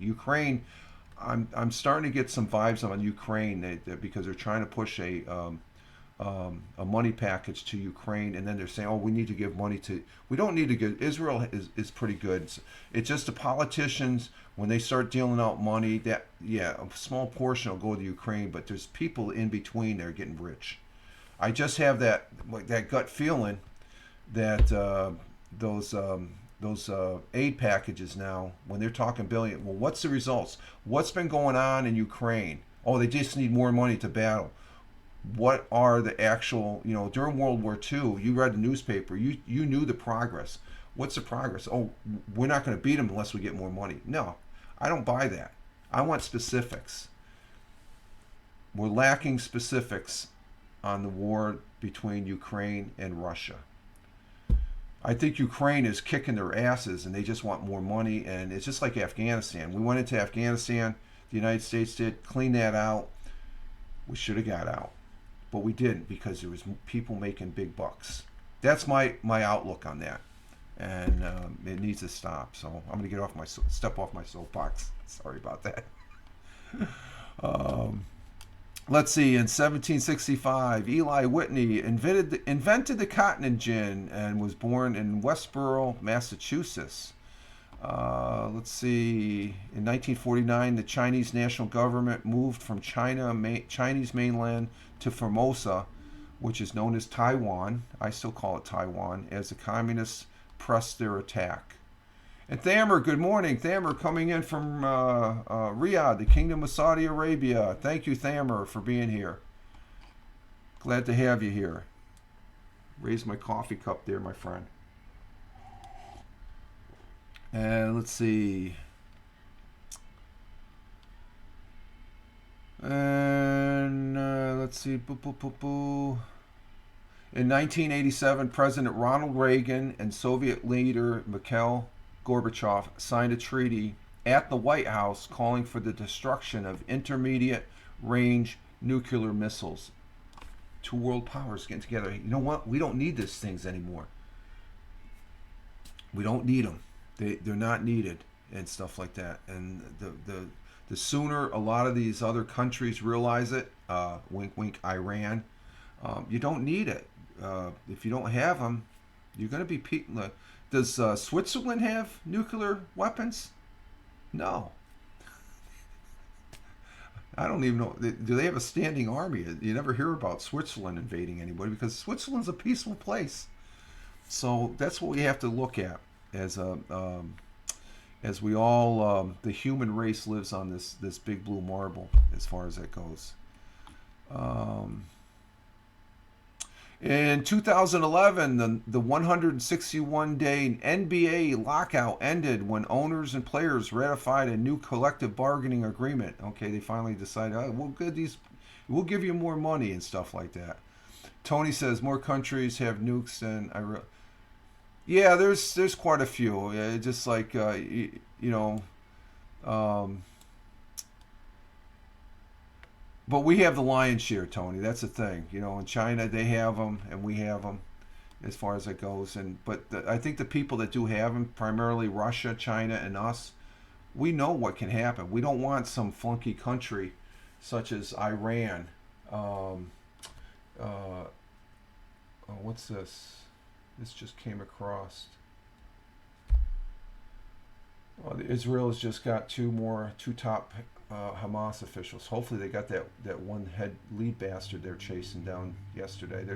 I'm starting to get some vibes on Ukraine because they're trying to push a money package to Ukraine, and then they're saying, we need to give money to... We don't need to give... Israel is pretty good. It's just the politicians, when they start dealing out money, a small portion will go to Ukraine, but there's people in between that are getting rich. I just have that gut feeling that those those aid packages now, when they're talking billion, well, what's the results? What's been going on in Ukraine? Oh, they just need more money to battle. What are the actual, during World War II, you read the newspaper, you knew the progress. What's the progress? Oh, we're not going to beat them unless we get more money. No, I don't buy that. I want specifics. We're lacking specifics on the war between Ukraine and Russia. I think Ukraine is kicking their asses and they just want more money, and it's just like Afghanistan. We went into Afghanistan, the United States did, clean that out. We should have got out, but we didn't because there was people making big bucks. That's my outlook on that, and it needs to stop. So I'm going to step off my soapbox. Sorry about that. Let's see. In 1765, Eli Whitney invented the cotton gin and was born in Westborough, Massachusetts. Let's see. In 1949, the Chinese national government moved from Chinese mainland to Formosa, which is known as Taiwan. I still call it Taiwan, as the communists pressed their attack. And Thamer, good morning. Thamer coming in from Riyadh, the Kingdom of Saudi Arabia. Thank you, Thamer, for being here. Glad to have you here. Raise my coffee cup there, my friend. And let's see. And let's see. In 1987, President Ronald Reagan and Soviet leader Mikhail Gorbachev signed a treaty at the White House calling for the destruction of intermediate range nuclear missiles. Two world powers getting together. You know what? We don't need these things anymore. We don't need them. They're not needed and stuff like that. And the sooner a lot of these other countries realize it, wink wink, Iran, you don't need it. If you don't have them, you're going to be people. Does Switzerland have nuclear weapons? No. I don't even know. Do they have a standing army? You never hear about Switzerland invading anybody because Switzerland's a peaceful place. So that's what we have to look at as we all, the human race lives on this big blue marble as far as that goes. In 2011, the 161-day NBA lockout ended when owners and players ratified a new collective bargaining agreement. Okay, they finally decided, we'll give you more money and stuff like that. Tony says more countries have nukes than yeah, there's quite a few. Just like but we have the lion's share, Tony. That's the thing. In China they have them, and we have them, as far as it goes. But I think the people that do have them, primarily Russia, China, and us, we know what can happen. We don't want some flunky country such as Iran. What's this? This just came across. Israel has just got two top Hamas officials. Hopefully they got that one head lead bastard they're chasing down yesterday.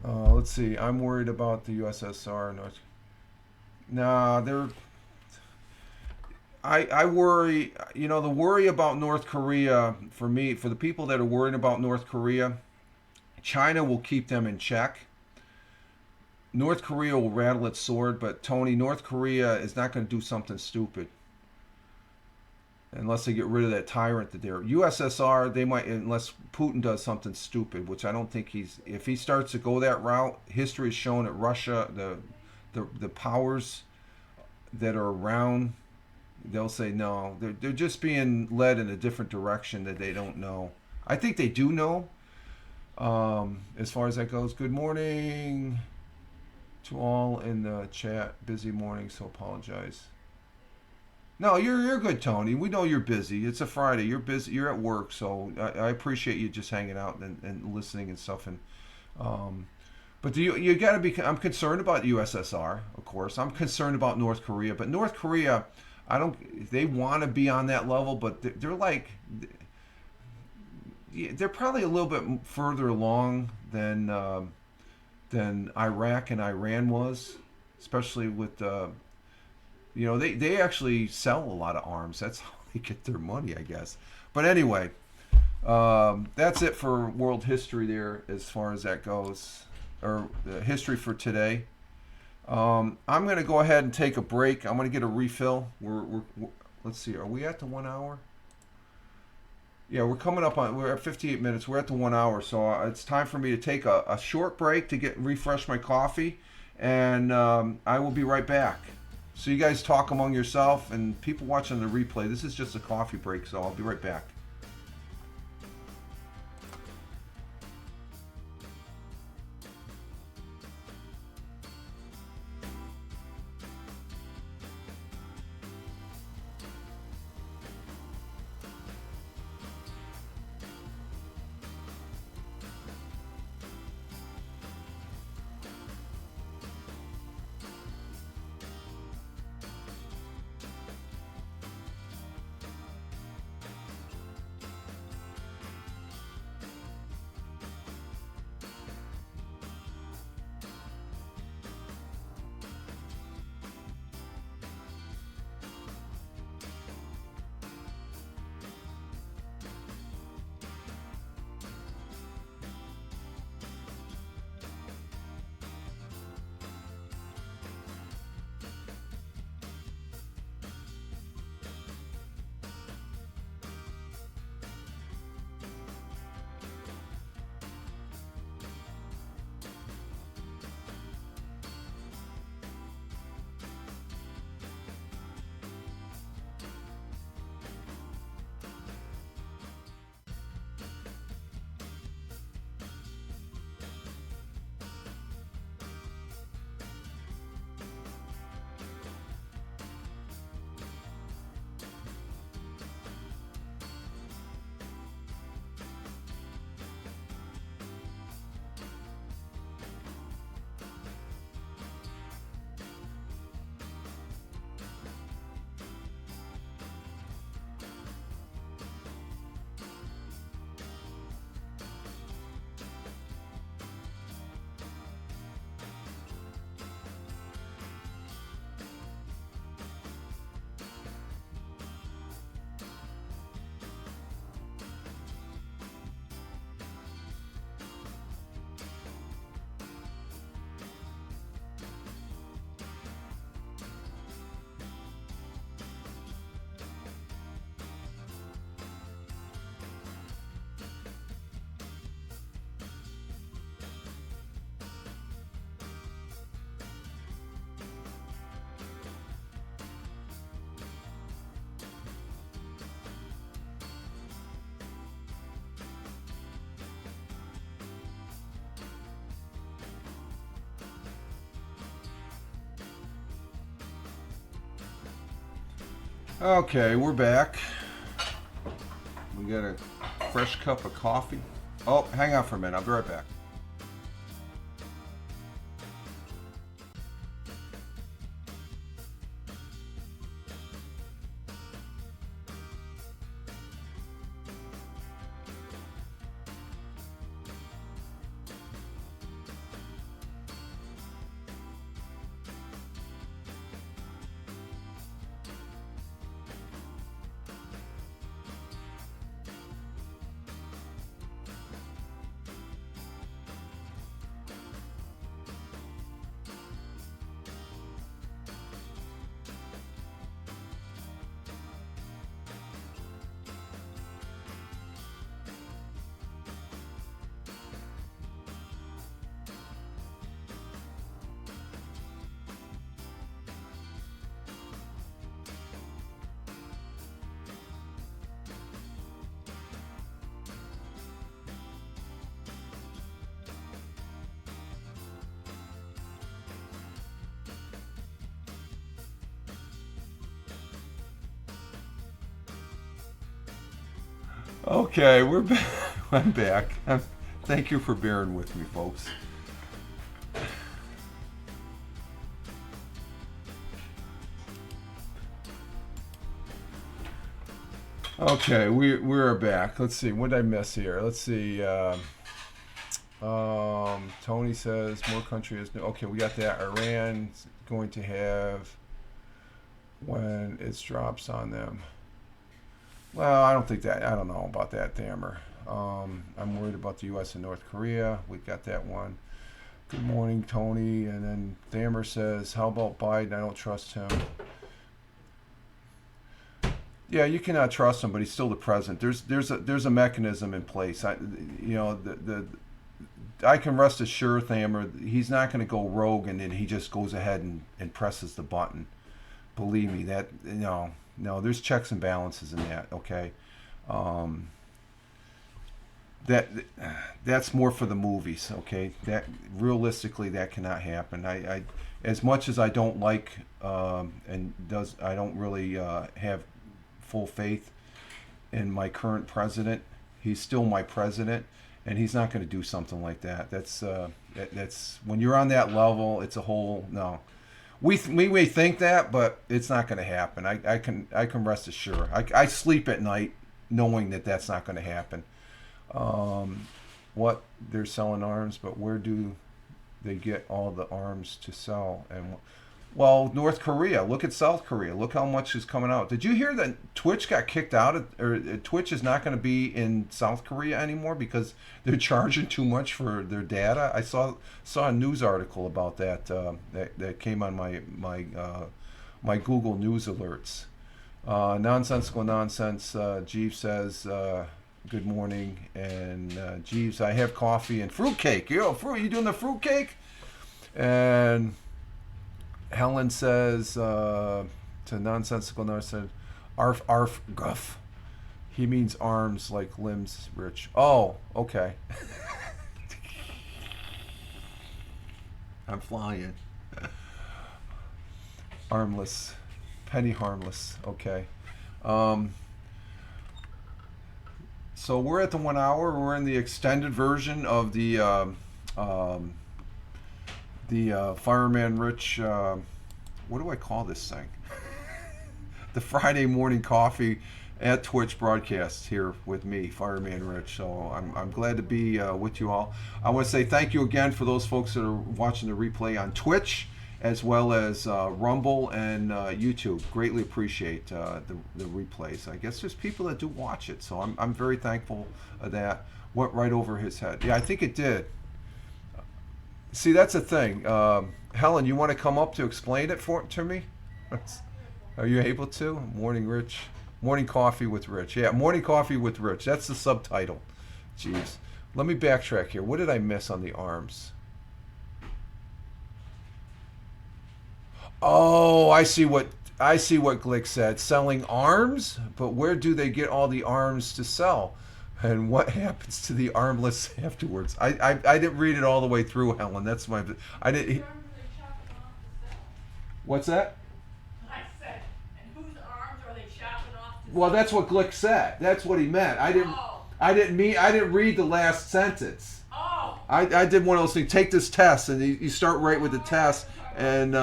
Let's see. I'm worried about the USSR. I worry. The worry about North Korea, for the people that are worried about North Korea, China will keep them in check. North Korea will rattle its sword, but Tony, North Korea is not going to do something stupid unless they get rid of that tyrant that they're. USSR, they might, unless Putin does something stupid, which I don't think if he starts to go that route. History has shown that Russia, the powers that are around, they'll say no. They're just being led in a different direction that they don't know. I think they do know. As far as that goes, good morning to all in the chat. Busy morning, so apologize. No, you're good, Tony. We know you're busy. It's a Friday. You're busy. You're at work, so I appreciate you just hanging out and listening and stuff. And but you got to be. I'm concerned about the USSR, of course. I'm concerned about North Korea, but North Korea, they want to be on that level, but they're like. They're probably a little bit further along than than Iraq and Iran was, especially with they actually sell a lot of arms. That's how they get their money, I guess. But anyway, that's it for world history there as far as that goes, or the history for today. I'm going to go ahead and take a break. I'm going to get a refill. We're let's see, are we at the 1 hour? Yeah, we're at 58 minutes. We're at the 1 hour, so it's time for me to take a short break to refresh my coffee, and I will be right back. So you guys talk among yourself, and people watching the replay, this is just a coffee break, so I'll be right back. Okay, we're back. We got a fresh cup of coffee. Oh, hang on for a minute. I'll be right back. Okay, we're back. I'm back. Thank you for bearing with me, folks. Okay, we're back. Let's see. What did I miss here? Let's see. Tony says more countries. Okay, we got that. Iran's going to have when it drops on them. Well, I don't think that. I don't know about that, Thammer. I'm worried about the U.S. and North Korea. We got that one. Good morning, Tony. And then Thammer says, "How about Biden? I don't trust him." Yeah, you cannot trust him, but he's still the president. There's a mechanism in place. I can rest assured, Thammer, he's not going to go rogue and then he just goes ahead and presses the button. Believe me, that no, there's checks and balances in that. Okay, um, that that's more for the movies. Okay, that realistically that cannot happen. I as much as I don't like I don't really have full faith in my current president. He's still my president, and he's not going to do something like that. That's when you're on that level. It's a whole no. We may think that, but it's not going to happen. I can rest assured. I sleep at night knowing that that's not going to happen. What they're selling arms, but where do they get all the arms to sell? And well, North Korea. Look at South Korea. Look how much is coming out. Did you hear that Twitch got kicked out, or Twitch is not going to be in South Korea anymore because they're charging too much for their data? I saw a news article about that that came on my Google News alerts. Nonsensical nonsense. Jeeves says, "Good morning," and Jeeves, I have coffee and fruitcake. You doing the fruitcake? And Helen says to nonsensical nonsense, arf arf guff. He means arms like limbs, Rich. Oh, okay. I'm flying. Armless. Penny harmless. Okay. So we're at the 1 hour. We're in the extended version of the Fireman Rich. What do I call this thing? The Friday morning coffee at Twitch broadcast here with me, Fireman Rich. So I'm glad to be with you all. I want to say thank you again for those folks that are watching the replay on Twitch as well as Rumble and YouTube. Greatly appreciate the replays. I guess there's people that do watch it, so I'm very thankful of that. Went right over his head. Yeah, I think it did. See, that's the thing. Helen, you want to come up to explain it to me? Are you able to? Morning, Rich. Morning Coffee with Rich. Yeah, Morning Coffee with Rich. That's the subtitle. Jeez. Let me backtrack here. What did I miss on the arms? Oh, I see what Glick said. Selling arms? But where do they get all the arms to sell? And what happens to the armless afterwards? I didn't read it all the way through, Helen. That's my I didn't. What's that? I said, and whose arms are they chopping off? Well, that's what Glick said. That's what he meant. I didn't. Oh. I didn't mean. I didn't read the last sentence. Oh. I did one of those things. Take this test, and you start right with the test, and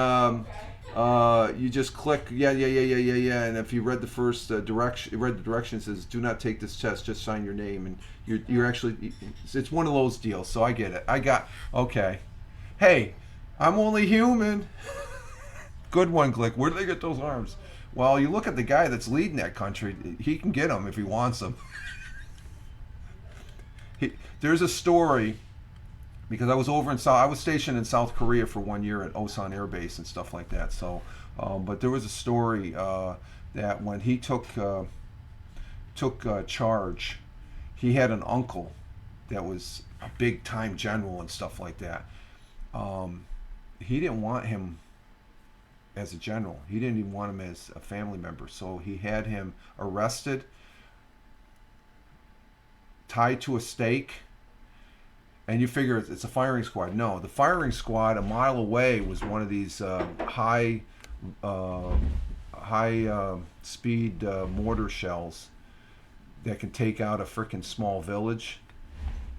you just click yeah, and if you read the first direction, it says do not take this test, just sign your name, and you're actually it's one of those deals. So I get it. Okay. Hey, I'm only human. Good one, Glick. Where do they get those arms? Well, you look at the guy that's leading that country. He can get them if he wants them. There's a story because I was stationed in South Korea for 1 year at Osan Air Base and stuff like that. So, but there was a story that when he took charge, he had an uncle that was a big time general and stuff like that. He didn't want him as a general. He didn't even want him as a family member. So he had him arrested, tied to a stake. And you figure it's a firing squad. No, the firing squad a mile away was one of these high speed mortar shells that can take out a freaking small village.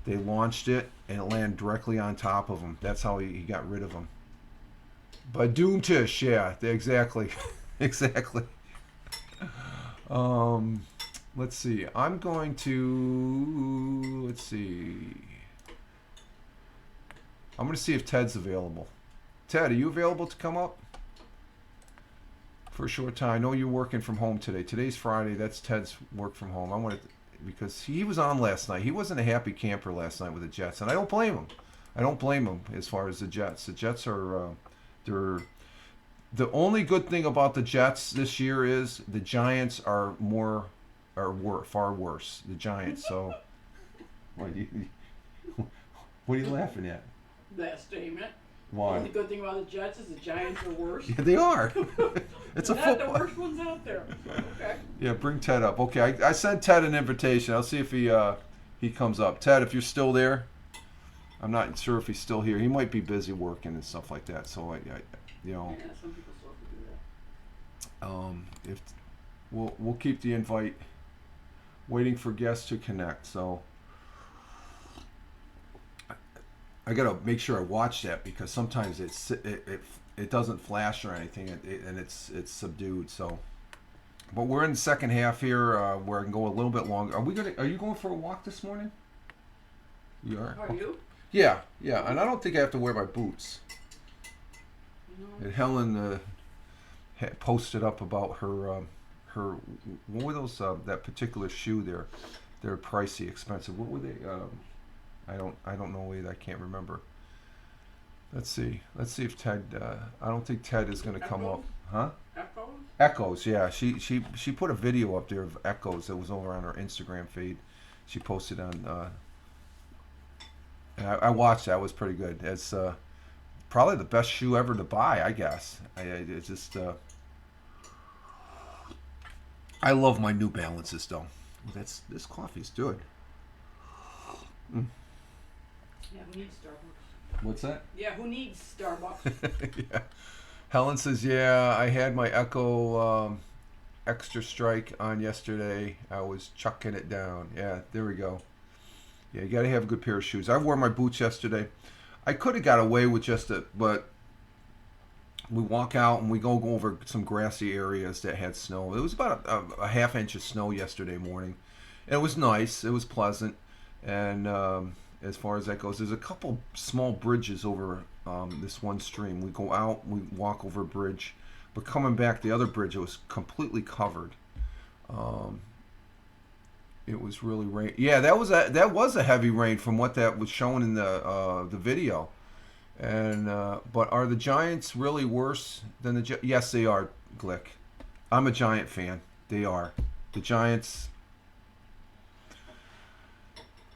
They launched it and it landed directly on top of him. That's how he got rid of them. But Doomtish, yeah, exactly, exactly. Let's see. Let's see. I'm going to see if Ted's available. Ted, are you available to come up for a short time? I know you're working from home today. Today's Friday. That's Ted's work from home. I wanted because he was on last night. He wasn't a happy camper last night with the Jets, and I don't blame him. I don't blame him as far as the Jets. The Jets are they're the only good thing about the Jets this year is the Giants are far worse. The Giants. So what are you laughing at? That statement. Why? The good thing about the Jets is the Giants are worse. Yeah, they are. It's a They're football. not the worst ones out there. Okay. Yeah, bring Ted up. Okay, I sent Ted an invitation. I'll see if he comes up. Ted, if you're still there, I'm not sure if he's still here. He might be busy working and stuff like that. So I you know, Yeah, some people still have to do that. if we'll keep the invite. Waiting for guests to connect. So I gotta make sure I watch that because sometimes it doesn't flash or anything, and it's subdued. So, but we're in the second half here where I can go a little bit longer. Are you going for a walk this morning? You are. Are you? Yeah, and I don't think I have to wear my boots. No. And Helen posted up about her what were those that particular shoe there? They're pricey, expensive. What were they? I don't know either. I can't remember. Let's see if Ted. I don't think Ted is going to come up, huh? Echoes? Echoes, yeah. She put a video up there of Echoes that was over on her Instagram feed. She posted on. And I watched that. It was pretty good. It's probably the best shoe ever to buy, I guess. It's just. I love my New Balances though. This coffee's good. Mm. Yeah, who needs Starbucks? What's that? Yeah, who needs Starbucks? Yeah. Helen says, yeah, I had my Echo Extra Strike on yesterday. I was chucking it down. Yeah, there we go. Yeah, you got to have a good pair of shoes. I wore my boots yesterday. I could have got away with just it, but we walk out and we go over some grassy areas that had snow. It was about a half inch of snow yesterday morning. And it was nice. It was pleasant. And as far as that goes, there's a couple small bridges over this one stream. We go out, we walk over a bridge. But coming back, the other bridge, it was completely covered. It was really rain. Yeah, that was a heavy rain from what that was showing in the video. And but are the Giants really worse than the Jets? Yes, they are, Glick. I'm a Giant fan. They are. The Giants.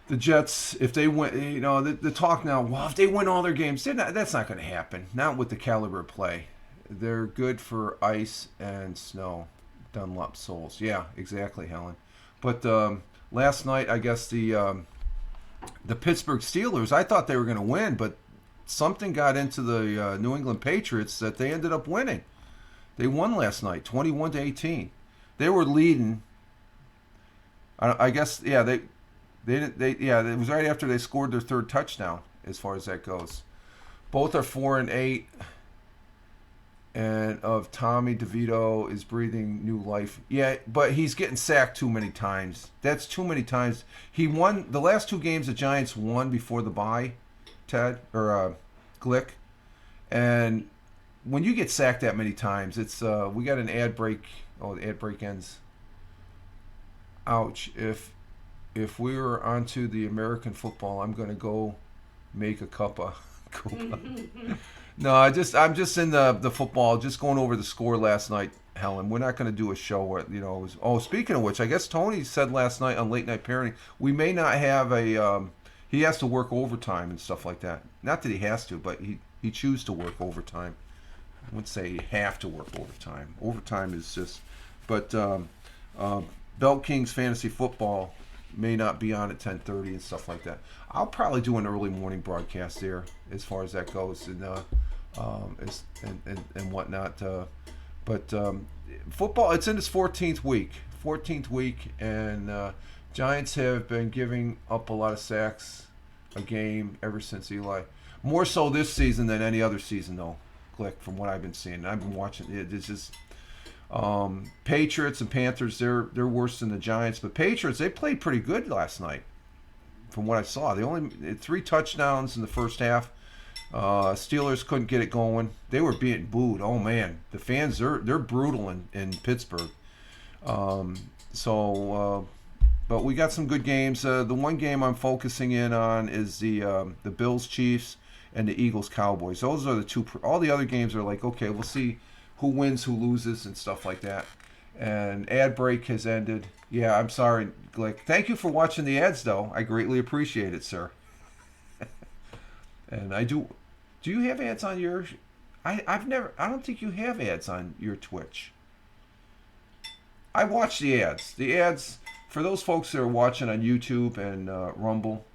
The Jets, if they win, the talk now, well, if they win all their games, that's not going to happen. Not with the caliber of play. They're good for ice and snow. Dunlop soles. Yeah, exactly, Helen. But last night, I guess the Pittsburgh Steelers, I thought they were going to win, but something got into the New England Patriots that they ended up winning. They won last night, 21-18. They were leading. I guess, yeah, it was right after they scored their third touchdown, as far as that goes. Both are 4-8, and of Tommy DeVito is breathing new life. Yeah, but he's getting sacked too many times. That's too many times. He won the last two games the Giants won before the bye. Ted or Glick, and when you get sacked that many times, it's we got an ad break. Oh, the ad break ends. Ouch! If we were onto the American football, I'm gonna go make a cuppa. No, I'm just in the football, just going over the score last night, Helen. We're not gonna do a show where it was. Oh, speaking of which, I guess Tony said last night on Late Night Parenting we may not have a. He has to work overtime and stuff like that. Not that he has to, but he chooses to work overtime. I wouldn't say you have to work overtime. Overtime is just... But Belt Kings Fantasy Football may not be on at 10:30 and stuff like that. I'll probably do an early morning broadcast there as far as that goes and whatnot. But football, it's in its 14th week, and... Giants have been giving up a lot of sacks a game ever since Eli. More so this season than any other season, though, Glick, from what I've been seeing. I've been watching it. It's just Patriots and Panthers, they're worse than the Giants. But Patriots, they played pretty good last night from what I saw. They only had 3 touchdowns in the first half. Steelers couldn't get it going. They were being booed. Oh man, the fans they're brutal in Pittsburgh. Um, but we got some good games. The one game I'm focusing in on is the Bills Chiefs and the Eagles Cowboys. Those are the two. All the other games are like, okay, we'll see who wins, who loses, and stuff like that. And ad break has ended. Yeah, I'm sorry, Glick. Thank you for watching the ads, though. I greatly appreciate it, sir. And I do. Do you have ads on your? I've never. I don't think you have ads on your Twitch. I watch the ads. The ads for those folks that are watching on YouTube and Rumble.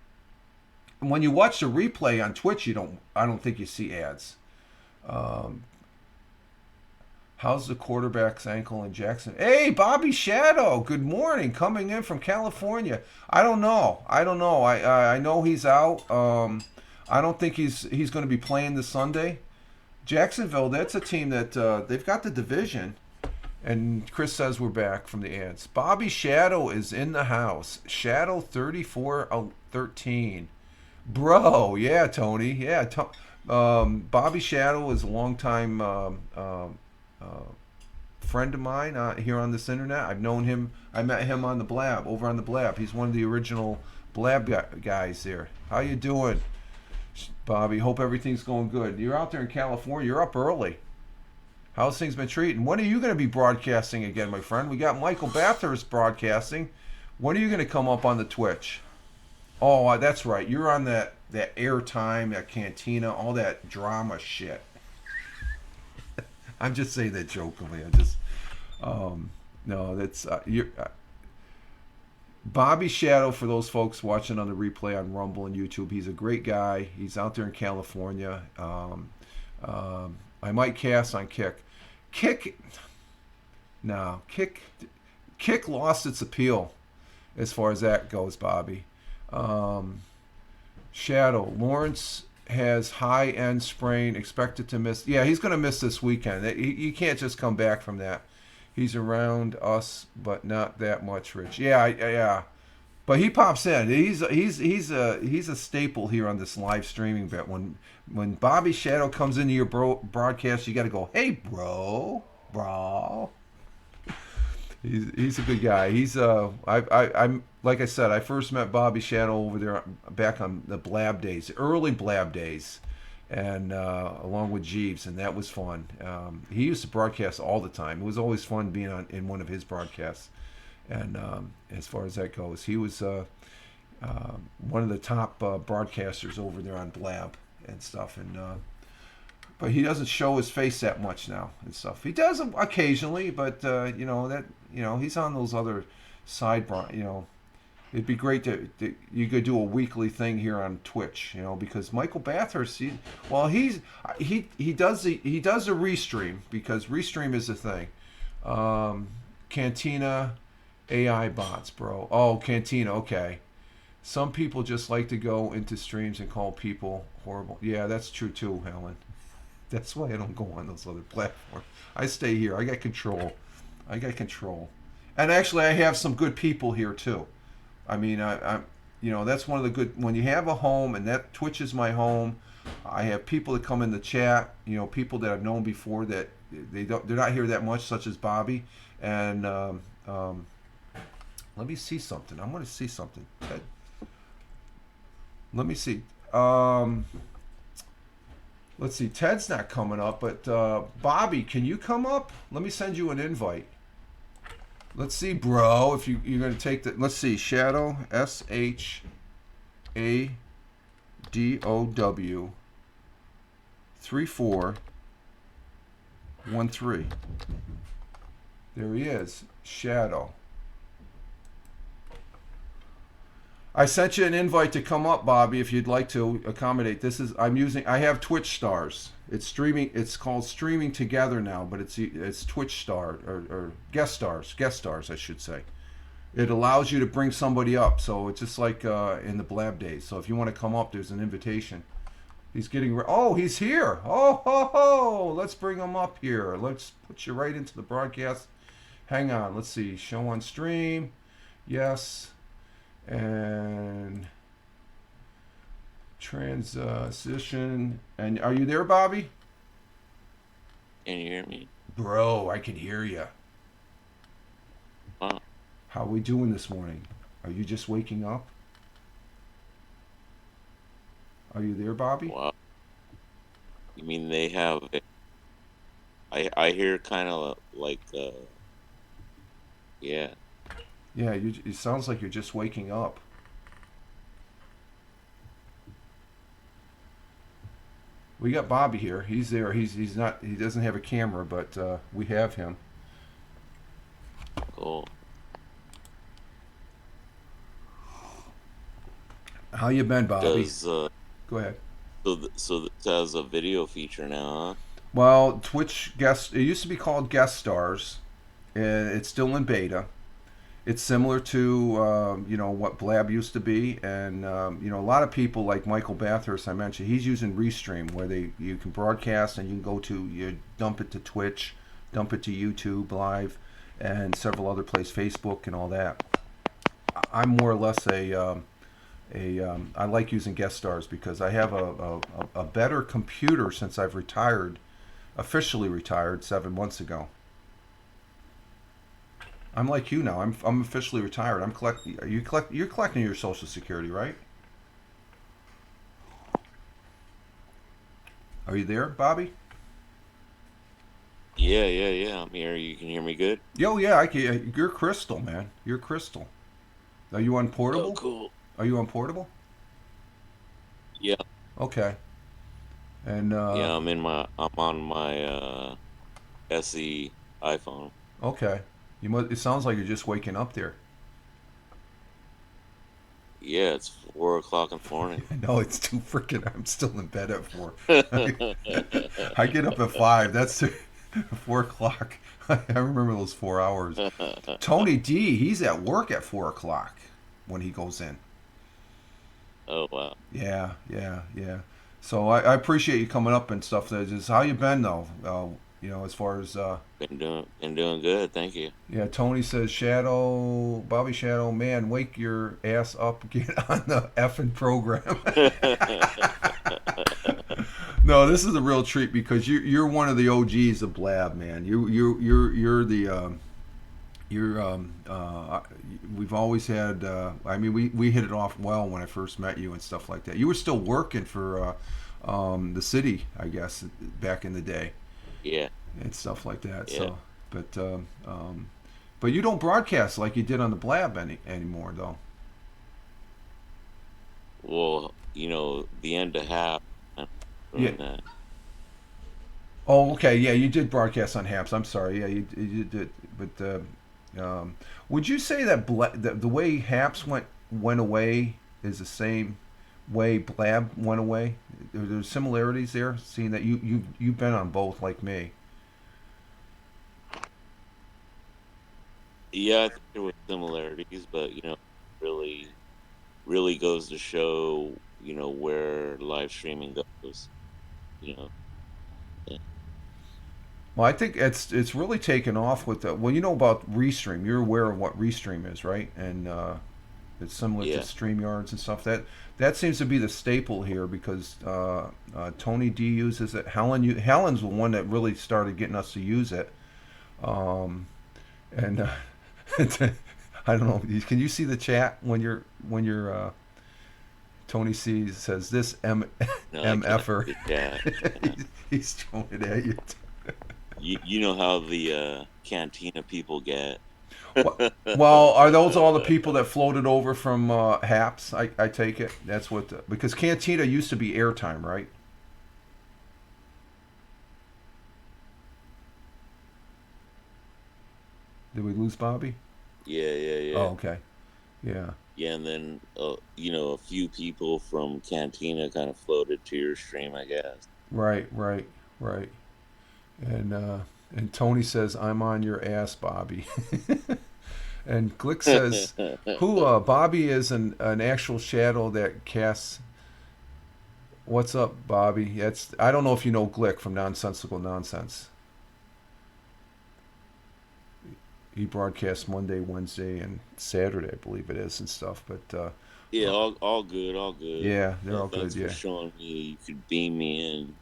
When you watch the replay on Twitch, you don't. I don't think you see ads. Um, how's the quarterback's ankle in Jackson? Hey, Bobby Shadow. Good morning. Coming in from California. I don't know. I know he's out. I don't think he's going to be playing this Sunday. Jacksonville. That's a team that they've got the division. And Chris says we're back from the ads. Bobby Shadow is in the house. Shadow 3413. Bro, yeah, Tony. Yeah, Bobby Shadow is a longtime friend of mine here on this internet. I've known him. I met him on the Blab, over on the Blab. He's one of the original Blab guys there. How you doing, Bobby? Hope everything's going good. You're out there in California. You're up early. How's things been treating? When are you going to be broadcasting again, my friend? We got Michael Bathurst broadcasting. When are you going to come up on the Twitch? Oh, that's right. You're on that airtime, that cantina, all that drama shit. I'm just saying that jokingly. No, that's Bobby Shadow. For those folks watching on the replay on Rumble and YouTube, he's a great guy. He's out there in California. I might cast on Kick. Kick lost its appeal as far as that goes, Bobby. Shadow Lawrence has high end sprain, expected to miss. Yeah, he's going to miss this weekend. He can't just come back from that. He's around us, but not that much, Rich. Yeah. But he pops in. He's a staple here on this live streaming bit. When Bobby Shadow comes into your broadcast, you got to go, hey, bro. He's a good guy. I'm like I said, I first met Bobby Shadow over there back on the Blab days, early Blab days, and along with Jeeves, and that was fun. He used to broadcast all the time. It was always fun being in one of his broadcasts. And as far as that goes, he was one of the top broadcasters over there on Blab and stuff. And but he doesn't show his face that much now and stuff. He does occasionally, but he's on those other side. It'd be great to you could do a weekly thing here on Twitch. Because Michael Bathurst, he does the restream, because restream is a thing. Cantina. AI bots, bro. Oh, Cantina, okay. Some people just like to go into streams and call people horrible. Yeah, that's true too, Helen. That's why I don't go on those other platforms. I stay here. I got control. And actually, I have some good people here too. I mean, I'm that's one of the good, when you have a home, and that Twitch is my home. I have people that come in the chat. People that I've known before that they're not here that much, such as Bobby. And let me see something. I want to see something. Ted. Let me see. Let's see. Ted's not coming up, but Bobby, can you come up? Let me send you an invite. Let's see, bro. If you're going to take that. Let's see. Shadow, SHADOW 3413. There he is. Shadow. I sent you an invite to come up, Bobby, if you'd like to accommodate. I have Twitch Stars. It's streaming. It's called Streaming Together now, but it's Twitch Star or Guest Stars, I should say. It allows you to bring somebody up, so it's just like in the Blab days. So if you want to come up, there's an invitation. He's getting. Oh, he's here. Oh, ho, ho. Let's bring him up here. Let's put you right into the broadcast. Hang on. Let's see. Show on stream. Yes. And Transition. And are you there, Bobby? Can you hear me? Bro, I can hear you. Huh? How are we doing this morning? Are you just waking up? Are you there, Bobby? Wow. You mean they have? I hear kind of like yeah. Yeah, it sounds like you're just waking up. We got Bobby here. He's there. He's not. He doesn't have a camera, but we have him. Cool. How you been, Bobby? Does Go ahead. so this has a video feature now, huh? Well, Twitch guest. It used to be called guest stars, and it's still in beta. It's similar to what Blab used to be, and a lot of people like Michael Bathurst I mentioned. He's using Restream, where you can broadcast and you can you dump it to Twitch, dump it to YouTube Live, and several other places, Facebook and all that. I'm more or less I like using guest stars because I have a better computer since I've retired, officially retired 7 months ago. I'm like you now. I'm officially retired. I'm collecting. You're collecting your Social Security, right? Are you there, Bobby? Yeah. I'm here. You can hear me good? Yo, yeah. I can. You're crystal, man. You're crystal. Are you on Oh, portable? cool. Are you on portable? Yeah, Okay. And yeah. I'm on my SE iPhone. okay. You must. It sounds like you're just waking up there. Yeah, it's 4 o'clock in the morning. No, it's too freaking. I'm still in bed at 4. I get up at 5. That's 4 o'clock. I remember those 4 hours. Tony D, he's at work at 4 o'clock when he goes in. Oh wow. Yeah. So I appreciate you coming up and stuff. Just how you been though? As far as Been doing good. Thank you. yeah. Tony says Bobby Shadow, man, wake your ass up, get on the effing program. No, this is a real treat because you're one of the OGs of Blab, man. You're the you're we've always had I mean we hit it off well when I first met you and stuff like that. You were still working for the city, I guess, back in the day Yeah, and stuff like that. yeah. So but you don't broadcast like you did on the Blab anymore though. Well, the end of half Yeah. doing that. Oh, okay. Yeah, you did broadcast on Haps. I'm sorry. Yeah, you did. But would you say that the way Haps went away is the same way Blab went away? There's similarities there, seeing that you've been on both like me. Yeah, I think there were similarities, but really, really goes to show where live streaming goes. You know, yeah, Well, I think it's really taken off with the well, you know about Restream. You're aware of what Restream is, right? And it's similar to yeah, StreamYards and stuff. That seems to be the staple here because Tony D uses it. Helen's the one that really started getting us to use it. And I don't know. Can you see the chat when you're Tony C says this no, I can't MFer? see that. Yeah. He's throwing it at you. You know how the cantina people get. Well, are those all the people that floated over from Haps? I take it that's what because Cantina used to be airtime, right? Did we lose Bobby? Yeah. Oh, okay. Yeah. Yeah, and then a few people from Cantina kind of floated to your stream, I guess. Right. And and Tony says, "I'm on your ass, Bobby." And Glick says, "Who? Bobby is an actual shadow that casts." What's up, Bobby? That's I don't know if you know Glick from Nonsensical Nonsense. He broadcasts Monday, Wednesday, and Saturday, I believe it is, and stuff. But Yeah, all good, all good. Yeah, they're all good. Thanks for Yeah, showing me you could beam me in.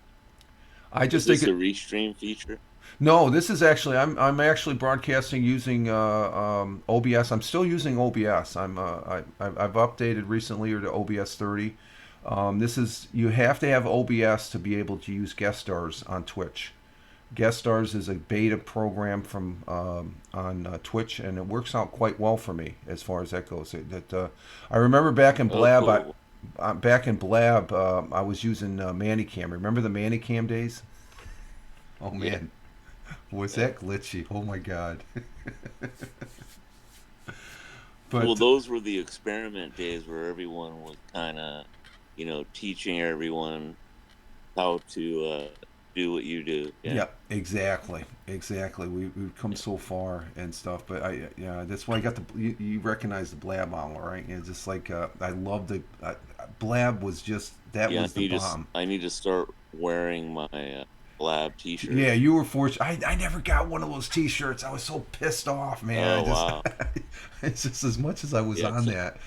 I Is just think this a it. restream feature? No, this is actually I'm actually broadcasting using OBS. I'm still using OBS. I've updated recently to OBS 30. This is you have to have OBS to be able to use guest stars on Twitch. Guest stars is a beta program from on Twitch, and it works out quite well for me as far as that goes. I remember back in Oh, Blab, cool. I was using Manicam. Remember the Manicam days? Oh Yeah, man, was yeah. that glitchy? Oh my god. Well, But those were the experiment days where everyone was kind of, teaching everyone how to do what you do. Yeah. yeah, exactly, exactly. We've come Yeah, so far and stuff, but yeah, that's why I got you recognize the Blab model, right? It's just like I love Blab was just that yeah. was the bomb. I need to start wearing my lab Yeah, T-shirt. you were fortunate. I never got one of those T-shirts. I was so pissed off, man. I Oh just wow. it's just as much as I was Yeah, on that.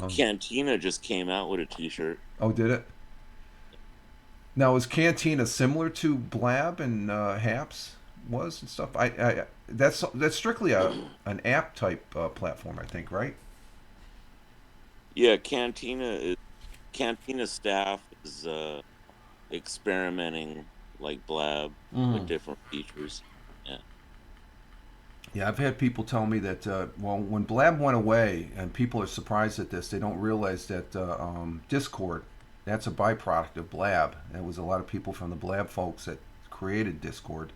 Cantina just came out with a T-shirt. Oh, did it? Now is Cantina similar to Blab and Haps was and stuff? That's strictly a an app type platform, I think, right? Yeah, Cantina staff is experimenting like Blab with Mm. different features. Yeah, Yeah, I've had people tell me that well, when Blab went away, and people are surprised at this, they don't realize that Discord, that's a byproduct of Blab. It was a lot of people from the Blab folks that created Discord.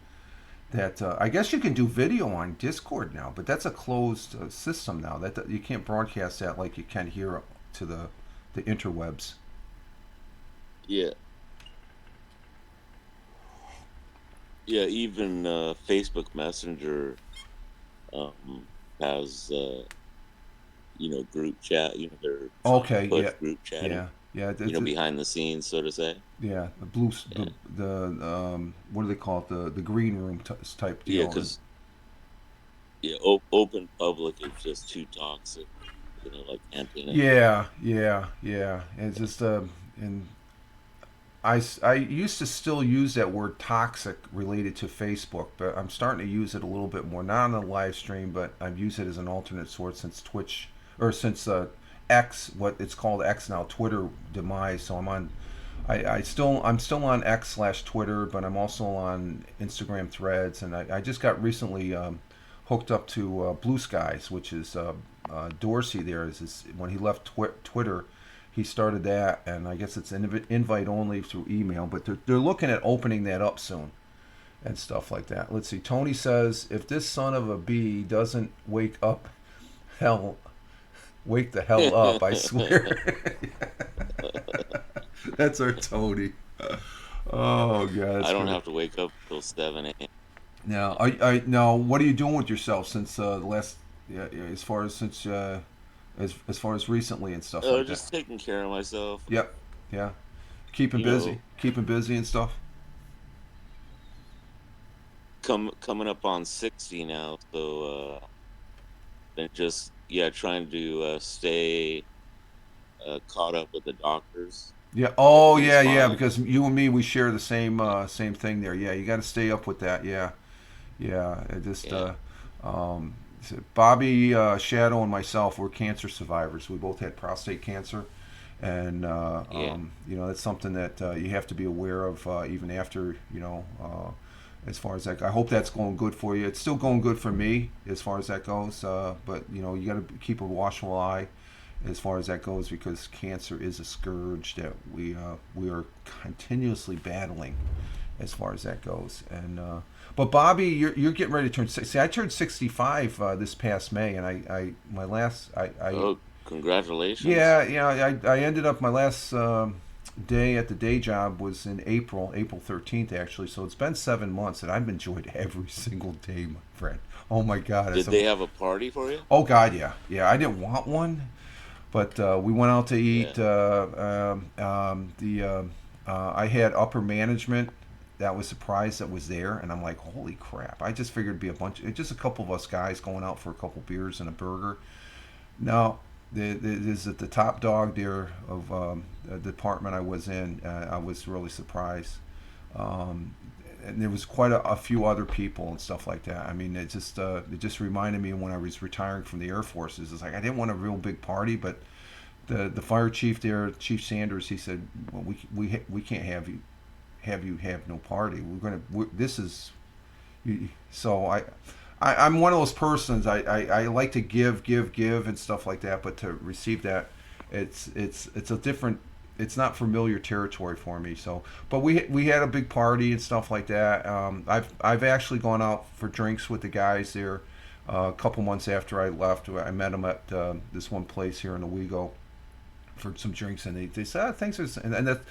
That I guess you can do video on Discord now, but that's a closed system now. That you can't broadcast that like you can here to the interwebs. yeah, yeah. Even Facebook Messenger um, has group chat. They're trying to Okay, push yeah, group chatting. yeah, yeah. It's a, Behind the scenes, so to say. yeah, the blue, Yeah, the what do they call it? The green room type yeah, deal. because open public is just too toxic. Like Cantina. Yeah, yeah, yeah. It's just and I used to still use that word toxic related to Facebook, but I'm starting to use it a little bit more, not on the live stream, but I've used it as an alternate source since Twitch or since X, what it's called X now, Twitter demise. So I'm still on X/Twitter, but I'm also on Instagram Threads, and I just got recently hooked up to Blue Skies, which is Dorsey. There is when he left Twitter, he started that, and I guess it's invite only through email, but they're looking at opening that up soon and stuff like that. Let's see. Tony says if this son of a bee doesn't hell, wake the hell up! I swear. That's our Tony. Oh god, I that's don't great. have to wake up till 7 a.m. Now, now, what are you doing with yourself since the last, yeah, as far as since as far as recently and stuff like that? Just taking care of myself. Yep, yeah, You know, keeping busy and stuff. coming up on 60 now, so been just trying to stay caught up with the doctors Yeah. with Oh, my yeah, yeah. spine. Because you and me, we share the same thing there. Yeah, you got to stay up with that. Yeah, yeah. It just Yeah, um, Bobby Shadow and myself were cancer survivors. We both had prostate cancer, and yeah. that's something that you have to be aware of even after as far as that. I hope that's going good for you. It's still going good for me as far as that goes. But you got to keep a watchful eye as far as that goes because cancer is a scourge that we are continuously battling as far as that goes. And but Bobby, you're getting ready to turn 60. See, I turned 65 this past May, and I my last I Oh, congratulations. yeah, I ended up my last day at the day job was in April 13th actually. So it's been 7 months, and I've enjoyed every single day, my friend. Oh my God, Did they have a party for you? oh God, yeah, yeah. I didn't want one, but we went out to Yeah. eat. I had upper management that was surprised that was there, and I'm like, holy crap! I just figured it'd be just a couple of us guys going out for a couple beers and a burger. No, is it the top dog there of the department I was in. I was really surprised. Um, and there was quite a few other people and stuff like that. I mean, it just reminded me when I was retiring from the Air Forces. It's like I didn't want a real big party, but the fire chief there, Chief Sanders, he said, well, we can't have you have no party. This is so I'm one of those persons. I like to give and stuff like that, but to receive that, it's a different. It's not familiar territory for me. So, but we had a big party and stuff like that. I've actually gone out for drinks with the guys there. A couple months after I left, I met them at this one place here in Owego for some drinks, and they said, thanks for this. And that,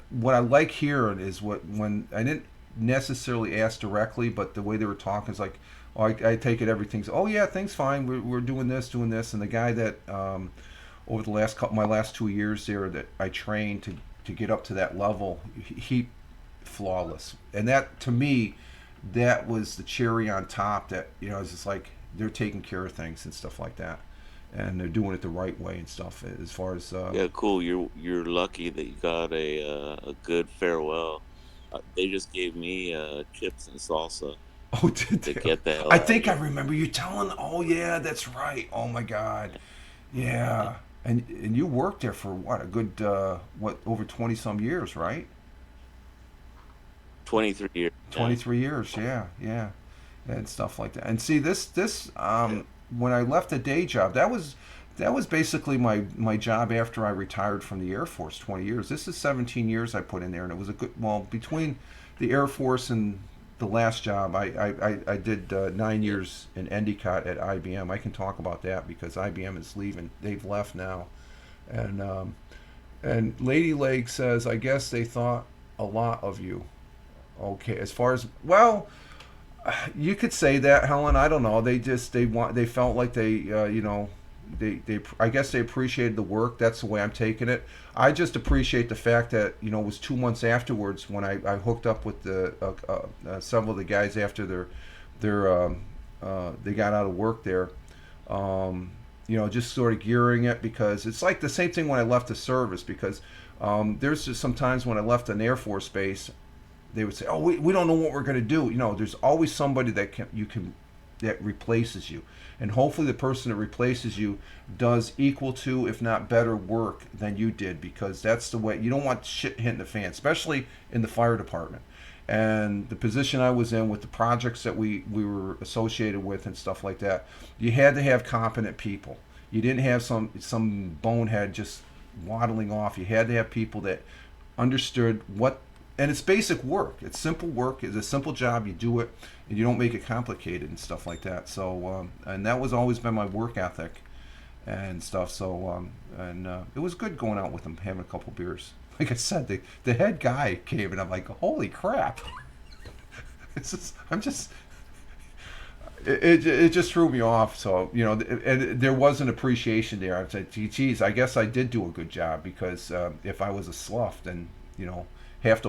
what I like here is when I didn't necessarily ask directly, but the way they were talking is like, oh, I take it everything's, oh yeah, things fine, we're doing this, and the guy that over the my last 2 years there that I trained to get up to that level, he flawless, and that to me, that was the cherry on top. That it's just like they're taking care of things and stuff like that, and they're doing it the right way and stuff. As far as Yeah, cool. You're lucky that you got a good farewell. They just gave me chips and salsa oh, did to they? get the hell I out of think I here. remember you telling. Oh yeah, that's right. Oh my God, Yeah, yeah. And you worked there for what a good over 20 some years, right? 23 years. Yeah, 23 years, yeah, yeah, and stuff like that. And see, this yeah. when I left the day job, that was basically my job after I retired from the Air Force. 20 years. This is 17 years I put in there, and it was a good. Well, between the Air Force and the last job, I did 9 years in Endicott at IBM. I can talk about that because IBM is leaving. They've left now, and Lady Lake says, I guess they thought a lot of you. Okay, as far as well, you could say that, Helen. I don't know. They felt like they I guess they appreciated the work. That's the way I'm taking it. I just appreciate the fact that it was 2 months afterwards when I hooked up with the several of the guys after they got out of work there. Just sort of gearing it because it's like the same thing when I left the service because there's just sometimes when I left an Air Force base they would say, "Oh, we don't know what we're going to do." There's always somebody that replaces you, and hopefully the person that replaces you does equal to, if not better, work than you did, because that's the way. You don't want shit hitting the fan, especially in the fire department. And the position I was in with the projects that we were associated with and stuff like that, you had to have competent people. You didn't have some bonehead just waddling off. You had to have people that understood what, and it's basic work. It's simple work. It's a simple job. You do it, and you don't make it complicated and stuff like that. So, and that was always been my work ethic and stuff. So, and it was good going out with them, having a couple beers. Like I said, the head guy came, and I'm like, holy crap! I'm just. It just threw me off. So and there was an appreciation there. I said, geez, I guess I did do a good job because if I was a slough, then half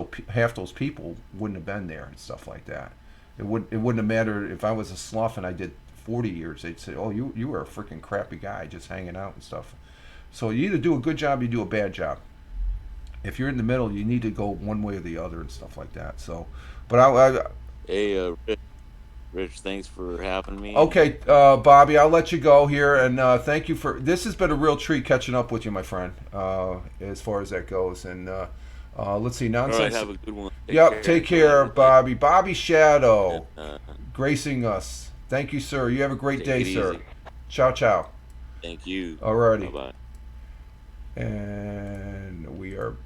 those people wouldn't have been there and stuff like that. It wouldn't have mattered if I was a slough and I did 40 years. They'd say, oh, you were a freaking crappy guy just hanging out and stuff. So you either do a good job, or you do a bad job. If you're in the middle, you need to go one way or the other and stuff like that. So, but Hey, Rich, thanks for having me. And okay, Bobby, I'll let you go here, and thank you for this. Has been a real treat catching up with you, my friend. As far as that goes, and let's see, all right, nonsense. have a good one. Take Yep, care. take Enjoy care, everything. Bobby. Bobby And Shadow, gracing us. Thank you, sir. You have a great take day, it sir. easy. Ciao, ciao. Thank you. Bye Alrighty, bye. and we are.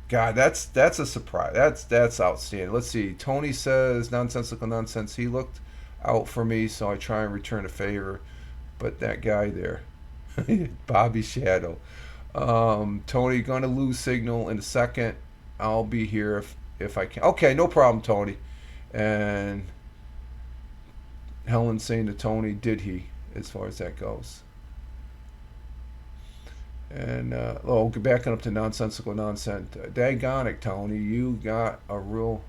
God, that's a surprise. That's outstanding. Let's see. Tony says nonsensical nonsense. He looked out for me, so I try and return a favor. But that guy there, Bobby Shadow. Tony, gonna lose signal in a second. I'll be here if I can. Okay, no problem, Tony. And Helen saying to Tony, did he? As far as that goes. And backing up to nonsensical nonsense. Daggone it, Tony, you got a real.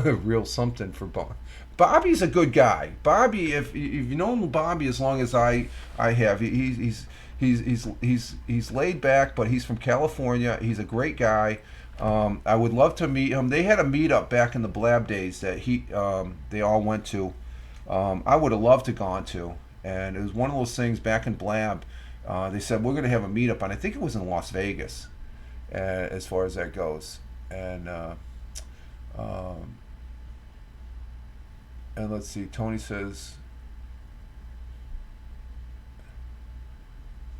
real something for Bob. Bobby's a good guy. Bobby, if you've known Bobby as long as I have, he's laid back, but he's from California. He's a great guy. I would love to meet him. They had a meetup back in the Blab days that they all went to. I would have loved to gone to, and it was one of those things back in Blab. They said we're going to have a meetup, and I think it was in Las Vegas, as far as that goes. And um, and let's see. Tony says,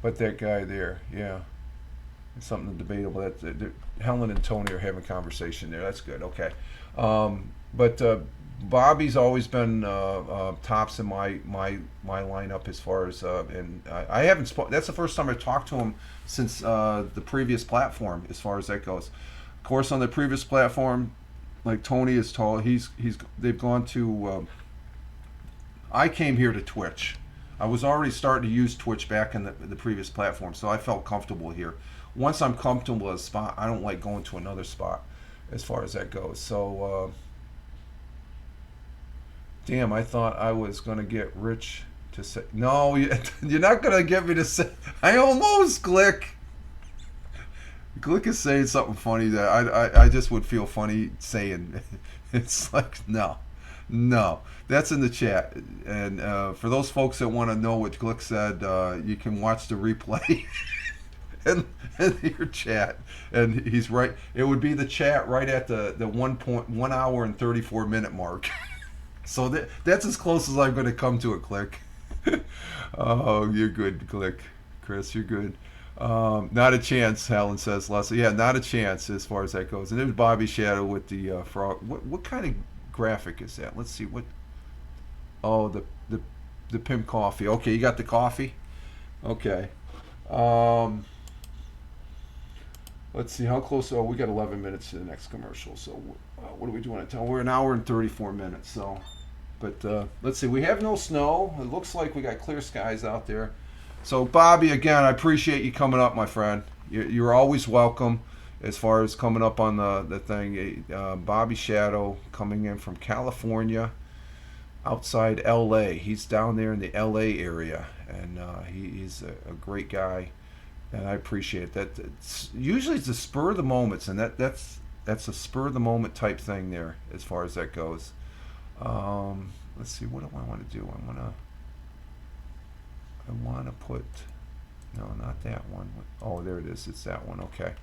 but that guy there, yeah, it's something debatable. Helen and Tony are having a conversation there. That's good. Okay, but Bobby's always been tops in my lineup as far as and I haven't that's the first time I talked to him since the previous platform as far as that goes. Of course, on the previous platform, like Tony is tall. They've gone to. I came here to Twitch. I was already starting to use Twitch back in the previous platform, so I felt comfortable here. Once I'm comfortable at a spot, I don't like going to another spot as far as that goes. So, damn, I thought I was going to get Rich to say. No, you're not going to get me to say. I almost, Glick. Glick is saying something funny that I just would feel funny saying. It's like, no. That's in the chat. And for those folks that want to know what Glick said, you can watch the replay in your chat. And he's right. It would be the chat right at the 1 hour and 34-minute mark. So that's as close as I'm going to come to it, Glick. Oh, you're good, Glick. Chris, you're good. Not a chance, Helen says. Leslie, yeah, not a chance as far as that goes. And there's Bobby Shadow with the frog. What kind of graphic is that? Let's see what. Oh, the pimp coffee. Okay, you got the coffee. Okay. Let's see how close. Oh, we got 11 minutes to the next commercial. So what are we doing? We're an hour and 34 minutes. So, but let's see. We have no snow. It looks like we got clear skies out there. So, Bobby, again, I appreciate you coming up, my friend. You're always welcome as far as coming up on the thing. Bobby Shadow coming in from California, outside L.A. He's down there in the L.A. area, and he's a great guy, and I appreciate that. Usually it's a spur of the moments, and that's a spur of the moment type thing there as far as that goes. Let's see, what do I want to do? I want to put, no, not that one. Oh, there it is. It's that one. Okay.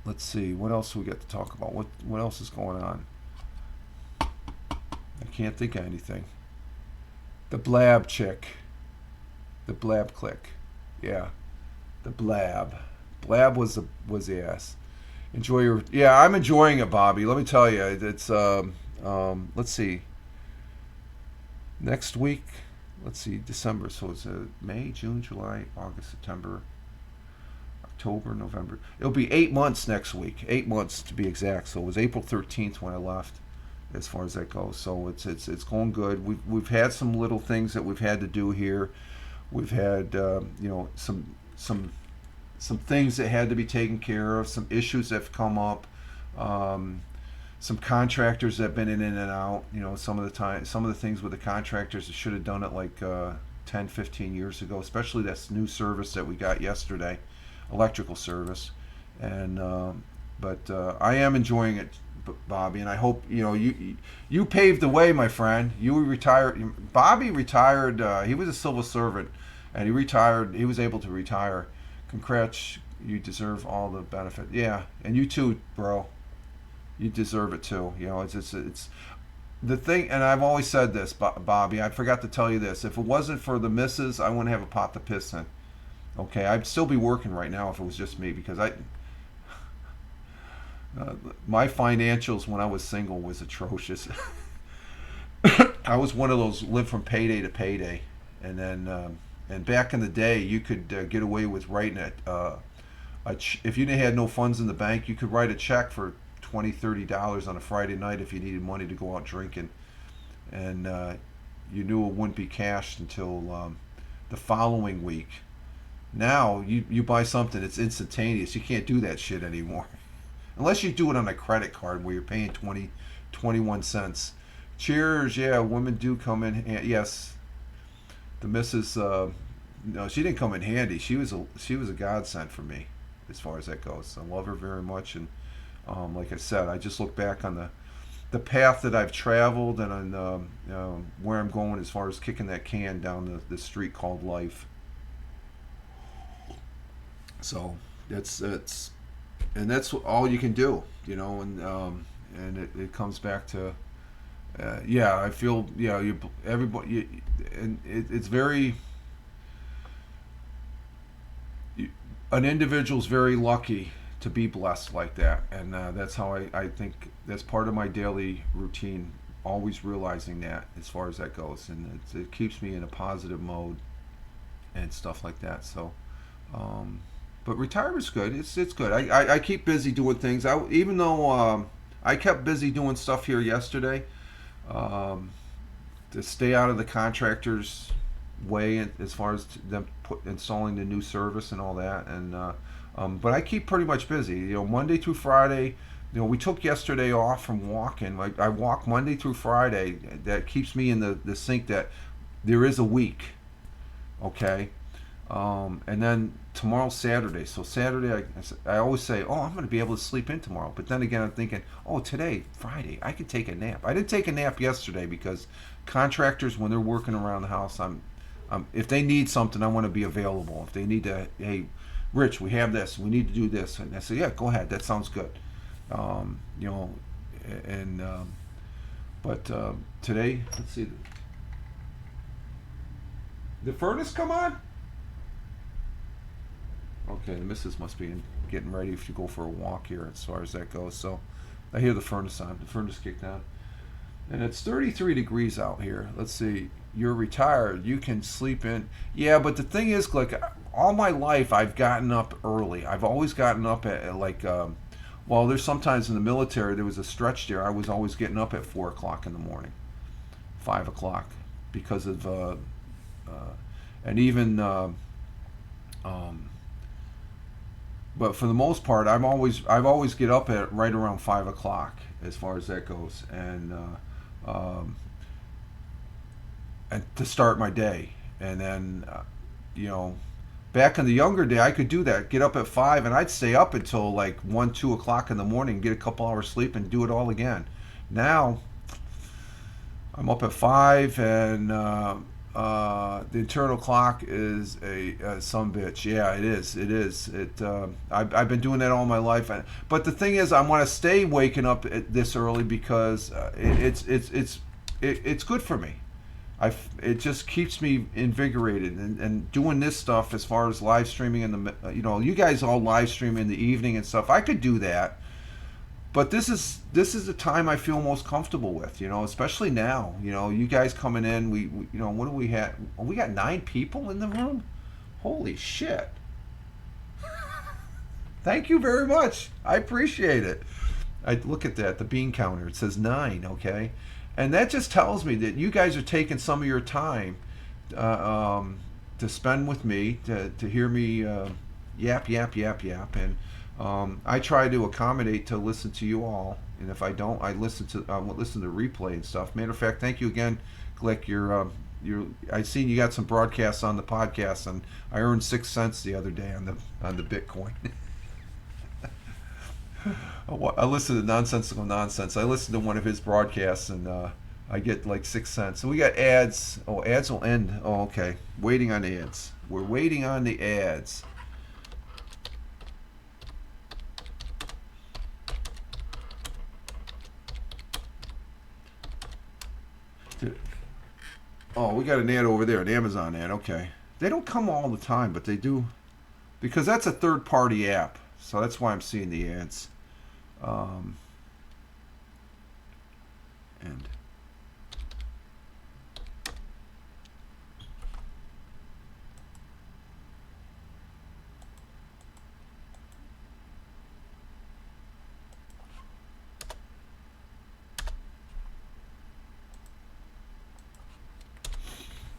Let's see. What else we got to talk about? What else is going on? I can't think of anything. The Blab chick. The Blab click. Yeah. The Blab. Blab was the ass. Enjoy your. Yeah, I'm enjoying it, Bobby. Let me tell you. It's let's see. Next week. Let's see, December. So it's May, June, July, August, September, October, November. It'll be 8 months next week. 8 months to be exact. So it was April 13th when I left, as far as that goes. So it's going good. We've had some little things that we've had to do here. We've had some things that had to be taken care of. Some issues that have come up. Some contractors that have been in and out, some of the things with the contractors that should have done it like 10, 15 years ago, especially this new service that we got yesterday, electrical service. And but I am enjoying it, Bobby, and I hope you paved the way, my friend. You retired. Bobby retired. He was a civil servant, and he retired. He was able to retire. Congrats. You deserve all the benefit. Yeah, and you too, bro. You deserve it too. It's the thing, and I've always said this, Bobby. I forgot to tell you this. If it wasn't for the missus, I wouldn't have a pot to piss in. Okay, I'd still be working right now if it was just me, because my financials when I was single was atrocious. I was one of those live from payday to payday, and then and back in the day, you could get away with writing it. If you had no funds in the bank, you could write a check for $20-$30 on a Friday night if you needed money to go out drinking, and you knew it wouldn't be cashed until the following week. Now you buy something, it's instantaneous. You can't do that shit anymore. unless you do it on a credit card where you're paying 21 cents. Cheers, yeah, women do come in. Yes, the missus. No, she didn't come in handy. She was a godsend for me, as far as that goes. I love her very much, and like I said, I just look back on the path that I've traveled and on where I'm going as far as kicking that can down the street called life. So it's and that's all you can do, and it comes back to yeah, I feel, everybody, and it's very, an individual's very lucky to be blessed like that, and that's how I think that's part of my daily routine. Always realizing that as far as that goes, and it keeps me in a positive mode and stuff like that. So, but retirement's good. It's good. I keep busy doing things. Even though I kept busy doing stuff here yesterday, um, to stay out of the contractors' way as far as them installing the new service and all that. And but I keep pretty much busy. Monday through Friday. We took yesterday off from walking. Like, I walk Monday through Friday. That keeps me in the sync that there is a week. Okay. And then tomorrow's Saturday. So Saturday, I always say, oh, I'm going to be able to sleep in tomorrow. But then again, I'm thinking, oh, today, Friday, I could take a nap. I didn't take a nap yesterday because contractors, when they're working around the house, if they need something, I want to be available. If they need to, hey, Rich, we have this. We need to do this. And I say, yeah, go ahead. That sounds good. Um, you know, and but today, let's see. The furnace come on? Okay, the missus must be getting ready to go for a walk here as far as that goes. So I hear the furnace on. The furnace kicked on. And it's 33 degrees out here. Let's see. You're retired. You can sleep in. Yeah, but the thing is, like, all my life I've gotten up early. I've always gotten up at like, well, there's sometimes in the military, there was a stretch there. I was always getting up at 4 o'clock in the morning, 5 o'clock, because of, and even, but for the most part, I've always get up at right around 5 o'clock as far as that goes, um, and to start my day. And then, you know, back in the younger day, I could do that. Get up at 5, and I'd stay up until like 1, 2 o'clock in the morning, get a couple hours sleep, and do it all again. Now, I'm up at 5, and the internal clock is a some bitch. Yeah, it is. It is. I've been doing that all my life. But the thing is, I want to stay waking up this early because it's good for me. It just keeps me invigorated, and doing this stuff as far as live streaming you guys all live stream in the evening and stuff. I could do that, but this is the time I feel most comfortable with, especially now. You guys coming in, we what do we have? We got 9 people in the room. Holy shit. Thank you very much. I appreciate it. I look at that, the bean counter. It says 9, okay? And that just tells me that you guys are taking some of your time to spend with me, to hear me yap, yap, yap, yap. And I try to accommodate to listen to you all. And if I don't, I listen to replay and stuff. Matter of fact, thank you again, Glick. I seen you got some broadcasts on the podcast, and I earned 6 cents the other day on the Bitcoin. I listen to Nonsensical Nonsense. I listened to one of his broadcasts, and I get like 6 cents. So we got ads. Oh, ads will end. Oh, okay. Waiting on ads. We're waiting on the ads. Oh, we got an ad over there, an Amazon ad. Okay. They don't come all the time, but they do, because that's a third-party app. So that's why I'm seeing the ads. And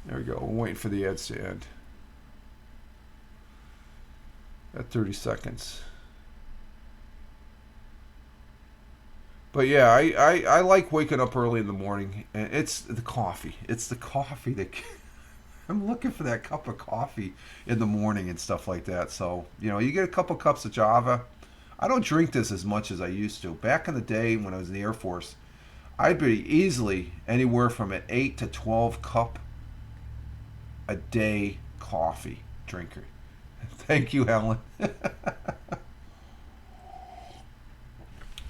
there we go. We're waiting for the ads to end. At 30 seconds. But yeah, I like waking up early in the morning, and it's the coffee. It's the coffee that I'm looking for that cup of coffee in the morning and stuff like that. So you get a couple cups of Java. I don't drink this as much as I used to. Back in the day when I was in the Air Force, I'd be easily anywhere from an 8 to 12 cup a day coffee drinker. Thank you, Helen.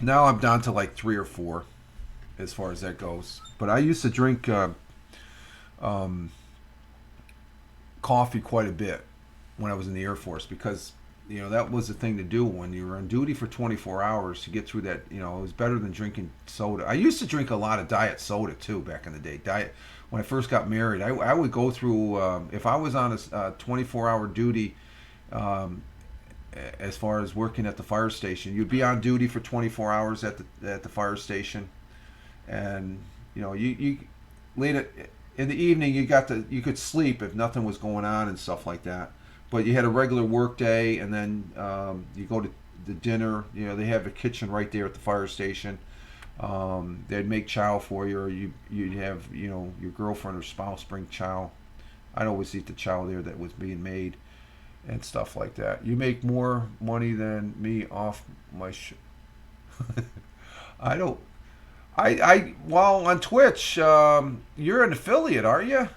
Now I'm down to like 3 or 4 as far as that goes. But I used to drink um, coffee quite a bit when I was in the Air Force because that was the thing to do when you were on duty for 24 hours to get through that. It was better than drinking soda. I used to drink a lot of diet soda too back in the day. Diet when I first got married, I would go through if I was on a 24-hour duty. Um, as far as working at the fire station, you'd be on duty for 24 hours at the fire station, and you late in the evening you could sleep if nothing was going on and stuff like that. But you had a regular work day, and then you go to the dinner. They have a kitchen right there at the fire station. They'd make chow for you, or you'd have your girlfriend or spouse bring chow. I'd always eat the chow there that was being made and stuff like that. You make more money than me off my I don't. Well, on Twitch, you're an affiliate, are you?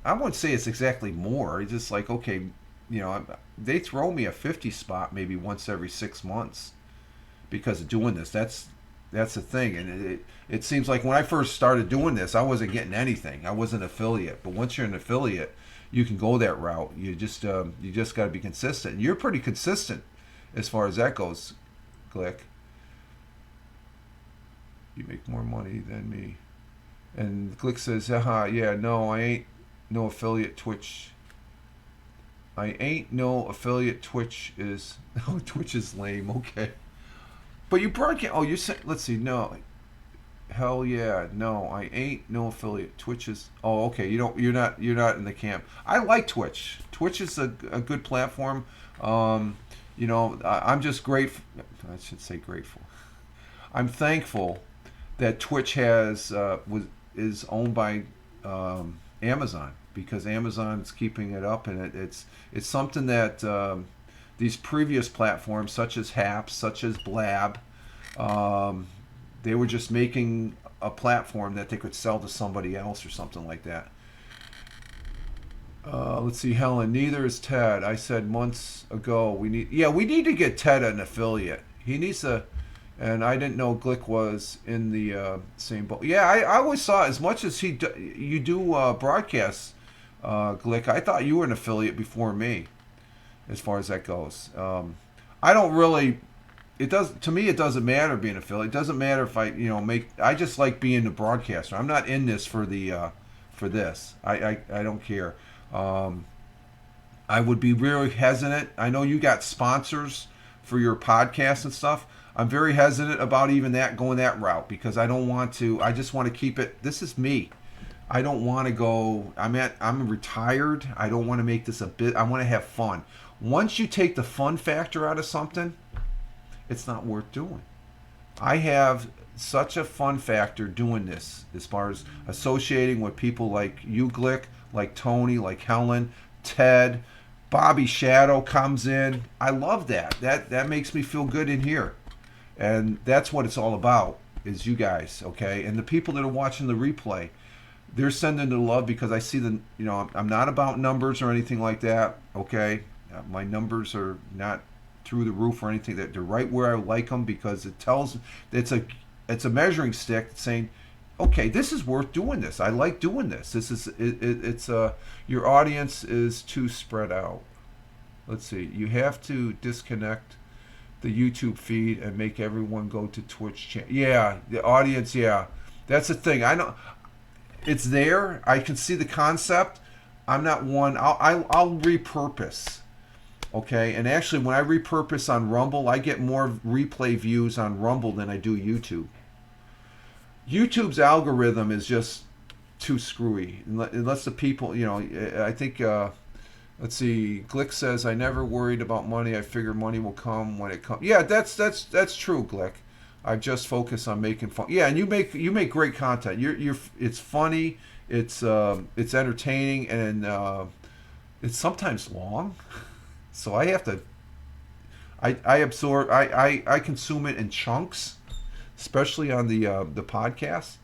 I wouldn't say it's exactly more. It's just like, okay, they throw me a 50 spot maybe once every 6 months because of doing this. That's the thing, and it seems like when I first started doing this, I wasn't getting anything. I wasn't an affiliate, but once you're an affiliate, you can go that route. You just got to be consistent. And you're pretty consistent as far as that goes, Glick. You make more money than me. And Glick says, haha, yeah, no, I ain't no affiliate Twitch. I ain't no affiliate Twitch is... Oh, Twitch is lame, okay. But you broadcast... Oh, you said... Let's see, no. Hell yeah, no, I ain't no affiliate. Twitch is... Oh, okay, you're not in the camp. I like Twitch. Twitch is a good platform. I'm just grateful... I should say grateful. I'm thankful that Twitch is owned by Amazon, because Amazon's keeping it up, and it's something that these previous platforms such as Haps, such as Blab, they were just making a platform that they could sell to somebody else or something like that. Let's see, Helen. Neither is Ted. I said months ago we need to get Ted an affiliate. He needs to. And I didn't know Glick was in the same boat. Yeah, I always saw, as much as you do broadcasts, Glick, I thought you were an affiliate before me, as far as that goes. I don't really. To me, it doesn't matter being an affiliate. It doesn't matter if I I just like being a broadcaster. I'm not in this for this. I don't care. I would be really hesitant. I know you got sponsors for your podcast and stuff. I'm very hesitant about even going that route, because I don't want to. I just want to keep it. This is me. I don't want to go. I'm retired. I don't want to make this a bit. I want to have fun. Once you take the fun factor out of something, it's not worth doing. I have such a fun factor doing this, as far as associating with people like you, Glick, like Tony, like Helen, Ted, Bobby Shadow comes in. I love that. That makes me feel good in here. And that's what it's all about, is you guys, okay? And the people that are watching the replay, they're sending the love, because I see I'm not about numbers or anything like that, okay? My numbers are not through the roof or anything. They're right where I like them, because it tells, it's a measuring stick saying, okay, this is worth doing this. I like doing this. This is, it's your audience is too spread out. Let's see, you have to disconnect the YouTube feed and make everyone go to Twitch channel. Yeah, the audience, yeah. That's the thing. I know it's there. I can see the concept. I'm not one. I'll repurpose. Okay, and actually when I repurpose on Rumble, I get more replay views on Rumble than I do YouTube. YouTube's algorithm is just too screwy. Unless the people, I think let's see. Glick says, I never worried about money. I figure money will come when it comes. Yeah, that's true, Glick. I just focus on making fun. Yeah, and you make great content. It's funny, it's entertaining, and it's sometimes long. So I have to I absorb I consume it in chunks, especially on the podcast.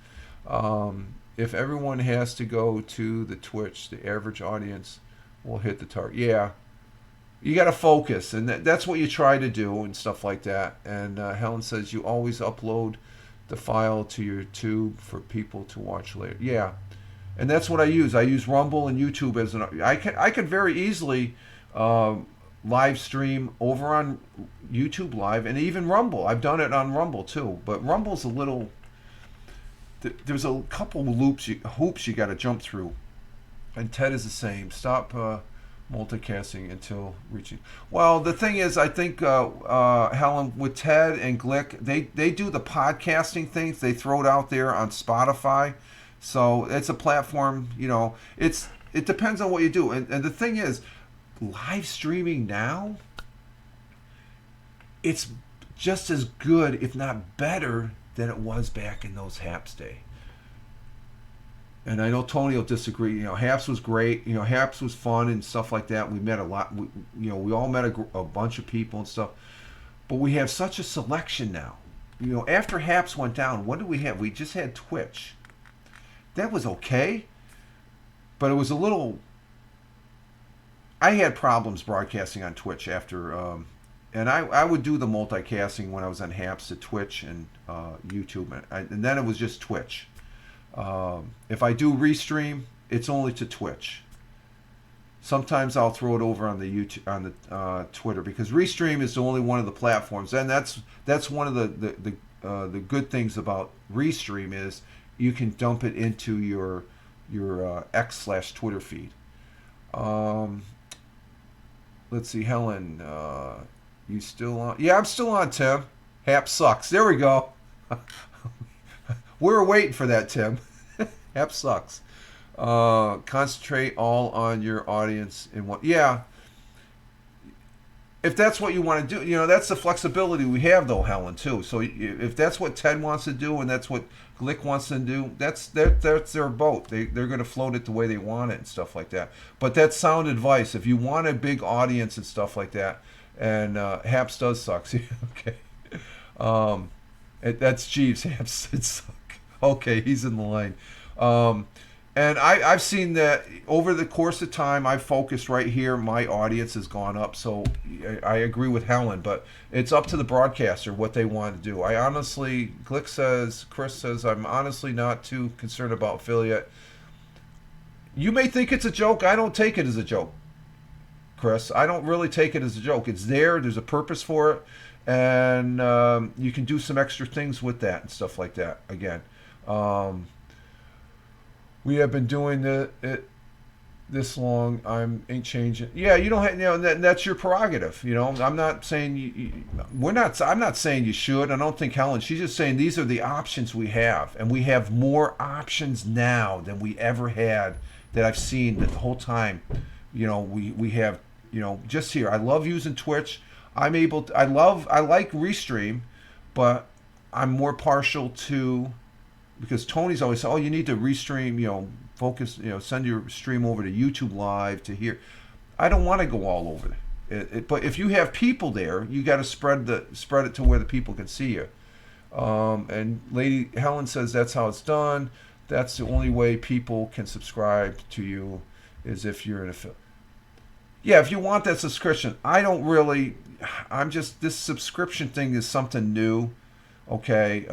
If everyone has to go to the Twitch, the average audience will hit the target. Yeah, you got to focus, and that's what you try to do and stuff like that. And Helen says you always upload the file to your tube for people to watch later. Yeah, and that's what I use. I use Rumble and YouTube as an. I could very easily live stream over on YouTube Live and even Rumble. I've done it on Rumble too, but Rumble's a little. There's a couple hoops you got to jump through, and Ted is the same. Stop multicasting until reaching. Well, the thing is, I think Helen, with Ted and Glick, they do the podcasting things. They throw it out there on Spotify, so it's a platform. It depends on what you do, and the thing is, live streaming now, it's just as good, if not better, than it was back in those Haps day. And I know Tony will disagree. Haps was great. Haps was fun and stuff like that. We met a lot. We all met a bunch of people and stuff. But we have such a selection now. After Haps went down, what did we have? We just had Twitch. That was okay, but it was a little. I had problems broadcasting on Twitch after, and I would do the multicasting when I was on Haps to Twitch and YouTube, and then it was just Twitch. If I do restream, it's only to Twitch. Sometimes I'll throw it over on the YouTube, on the Twitter, because restream is the only one of the platforms, and that's one of the good things about restream is you can dump it into your X/Twitter feed. Let's see, Helen, you still on? Yeah, I'm still on, Tim. Hap sucks. There we go. We were waiting for that, Tim. Hap sucks. Concentrate all on your audience in one. Yeah. If that's what you want to do, that's the flexibility we have, though, Helen, too. So if that's what Ted wants to do and that's what Glick wants to do, that's their boat. They're going to float it the way they want it and stuff like that. But that's sound advice. If you want a big audience and stuff like that, and Haps does suck. Okay. That's Jeeves. Haps did suck. Okay, he's in the line. And I've seen that over the course of time, I've focused right here. My audience has gone up. So I agree with Helen, but it's up to the broadcaster what they want to do. Chris says, I'm honestly not too concerned about affiliate. You may think it's a joke. I don't take it as a joke, Chris. I don't really take it as a joke. It's there. There's a purpose for it. And you can do some extra things with that and stuff like that. Again. We have been doing it this long. Ain't changing. Yeah, you don't have, that's your prerogative. I'm not saying I'm not saying you should. I don't think Helen. She's just saying these are the options we have, and we have more options now than we ever had. That I've seen the whole time. We have. Just here. I love using Twitch. I like Restream, but I'm more partial to. Because Tony's always saying, you need to restream, focus, send your stream over to YouTube Live to here. I don't want to go all over it. But if you have people there, you got to spread it to where the people can see you. And Lady Helen says that's how it's done. That's the only way people can subscribe to you is if you're an affiliate. Yeah, if you want that subscription. This subscription thing is something new. Okay.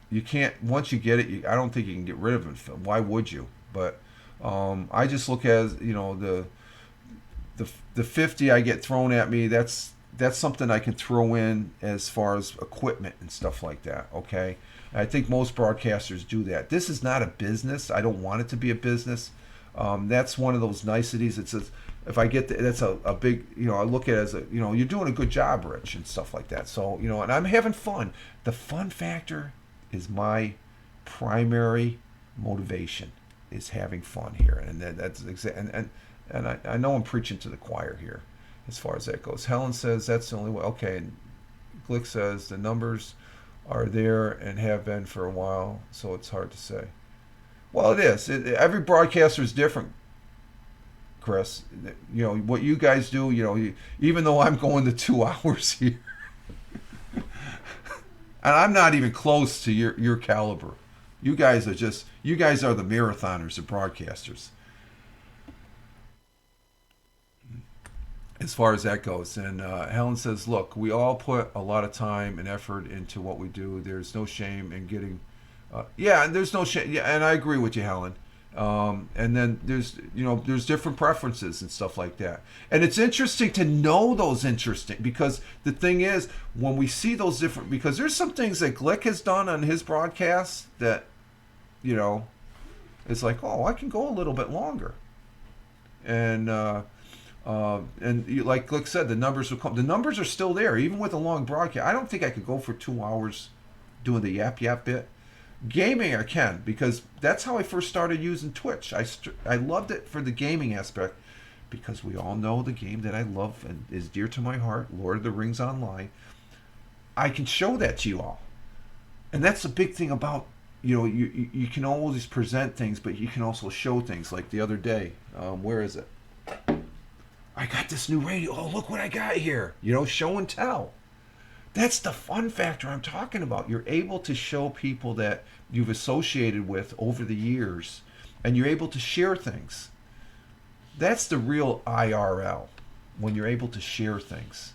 You can't, once you get it, I don't think you can get rid of it. Why would you? But I just look at the 50 I get thrown at me. That's something I can throw in as far as equipment and stuff like that. Okay, and I think most broadcasters do that. This is not a business. I don't want it to be a business. That's one of those niceties. It says if I get that's a big, I look at it as you're doing a good job, Rich, and stuff like that. So and I'm having fun. The fun factor is my primary motivation, is having fun here, and that's and I know I'm preaching to the choir here as far as that goes. Helen says that's the only way. Okay, and Glick says the numbers are there and have been for a while, so it's hard to say. Well, it is. Every broadcaster is different, Chris. You know what you guys do. You know, even though I'm going to 2 hours here, and I'm not even close to your caliber. You guys are the marathoners, the broadcasters, as far as that goes. And Helen says, look, we all put a lot of time and effort into what we do. There's no shame in getting, yeah, and there's no shame. Yeah, and I agree with you, Helen. And then there's different preferences and stuff like that. And it's interesting to know those because the thing is, when we see those different, because there's some things that Glick has done on his broadcast that, it's like, oh, I can go a little bit longer. And like Glick said, the numbers will come. The numbers are still there, even with a long broadcast. I don't think I could go for 2 hours doing the yap bit. Gaming I can, because that's how I first started using Twitch. I loved it for the gaming aspect, because we all know the game that I love and is dear to my heart, Lord of the Rings Online. I can show that to you all, and that's the big thing about you can always present things, but you can also show things. Like the other day, where is it? I got this new radio. Oh, look what I got here. Show and tell. That's the fun factor I'm talking about. You're able to show people that you've associated with over the years, and you're able to share things. That's the real IRL, when you're able to share things,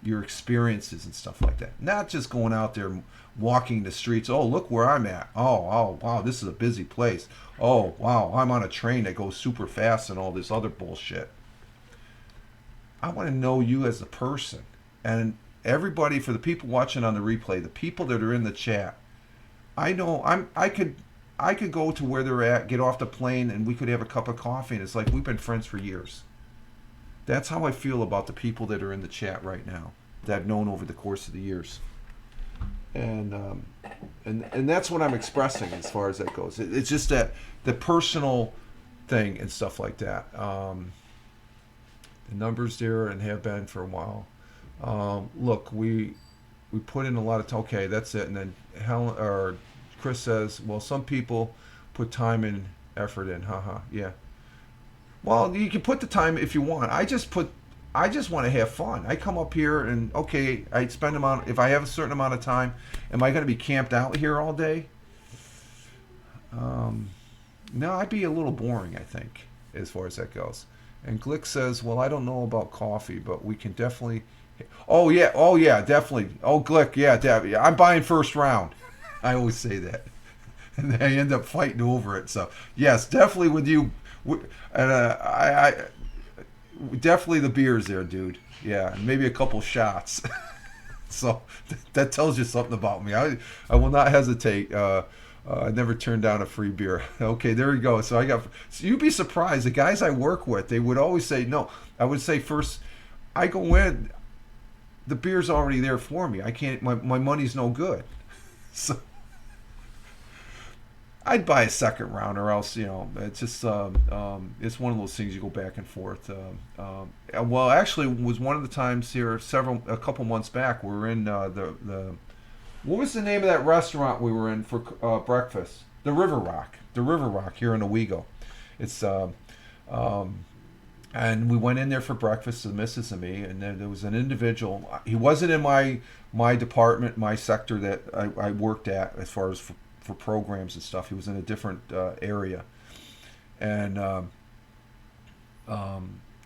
your experiences and stuff like that. Not just going out there walking the streets. Oh, look where I'm at. Oh, wow, this is a busy place. Oh, wow, I'm on a train that goes super fast and all this other bullshit. I want to know you as a person. And everybody, for the people watching on the replay, the people that are in the chat, I know I could go to where they're at, get off the plane, and we could have a cup of coffee, and it's like we've been friends for years. That's how I feel about the people that are in the chat right now, that I've known over the course of the years. And that's what I'm expressing as far as that goes. It's just that the personal thing and stuff like that. The numbers there and have been for a while. Look, we put in a lot of okay, that's it. And then Helen or Chris says, well, some people put time and effort in. Haha, yeah. Well, you can put the time if you want. I just want to have fun. I come up here and okay, I spend if I have a certain amount of time, am I going to be camped out here all day? No, I'd be a little boring, I think, as far as that goes. And Glick says, well, I don't know about coffee, but we can definitely. Oh yeah, definitely. Oh, Glick, yeah, I'm buying first round. I always say that, and they end up fighting over it. So yes, definitely with you, and I definitely the beers there, dude. Yeah, and maybe a couple shots. So that tells you something about me. I will not hesitate. I never turned down a free beer. Okay, there you go. So you'd be surprised. The guys I work with, they would always say no. I would say first, I go in, the beer's already there for me. I can't. My money's no good. So I'd buy a second round, or else it's just it's one of those things you go back and forth. Well, actually, it was one of the times here a couple months back. We were in the what was the name of that restaurant we were in for breakfast? The River Rock here in Owego. It's and we went in there for breakfast, the missus and me, and then there was an individual. He wasn't in my department, my sector that I worked at as far as for programs and stuff. He was in a different area, and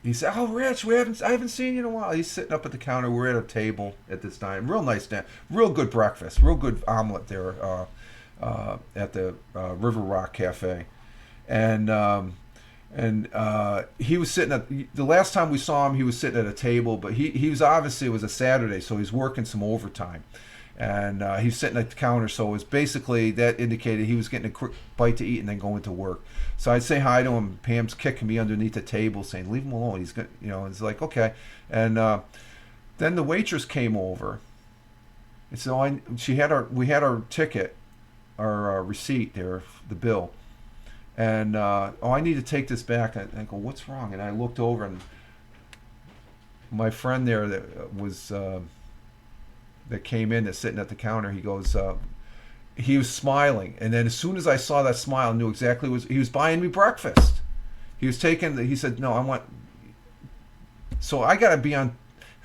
he said, "Oh, Rich, I haven't seen you in a while." He's sitting up at the counter. We're at a table at this time. Real nice day. Real good breakfast. Real good omelet there at the River Rock Cafe, and he was sitting at the last time we saw him. He was sitting at a table, but he was obviously, it was a Saturday, so he's working some overtime, and he's sitting at the counter. So it was basically that indicated he was getting a quick bite to eat and then going to work. So I'd say hi to him. Pam's kicking me underneath the table, saying, "Leave him alone." He's going, It's like, okay. And then the waitress came over, and so we had our ticket, our receipt there, the bill. And I need to take this back. I go, what's wrong? And I looked over, and my friend there that was that came in that's sitting at the counter. He goes, he was smiling, and then as soon as I saw that smile, I knew exactly what he was buying me breakfast. He was taking. He said, "No, I want." So I got to be on.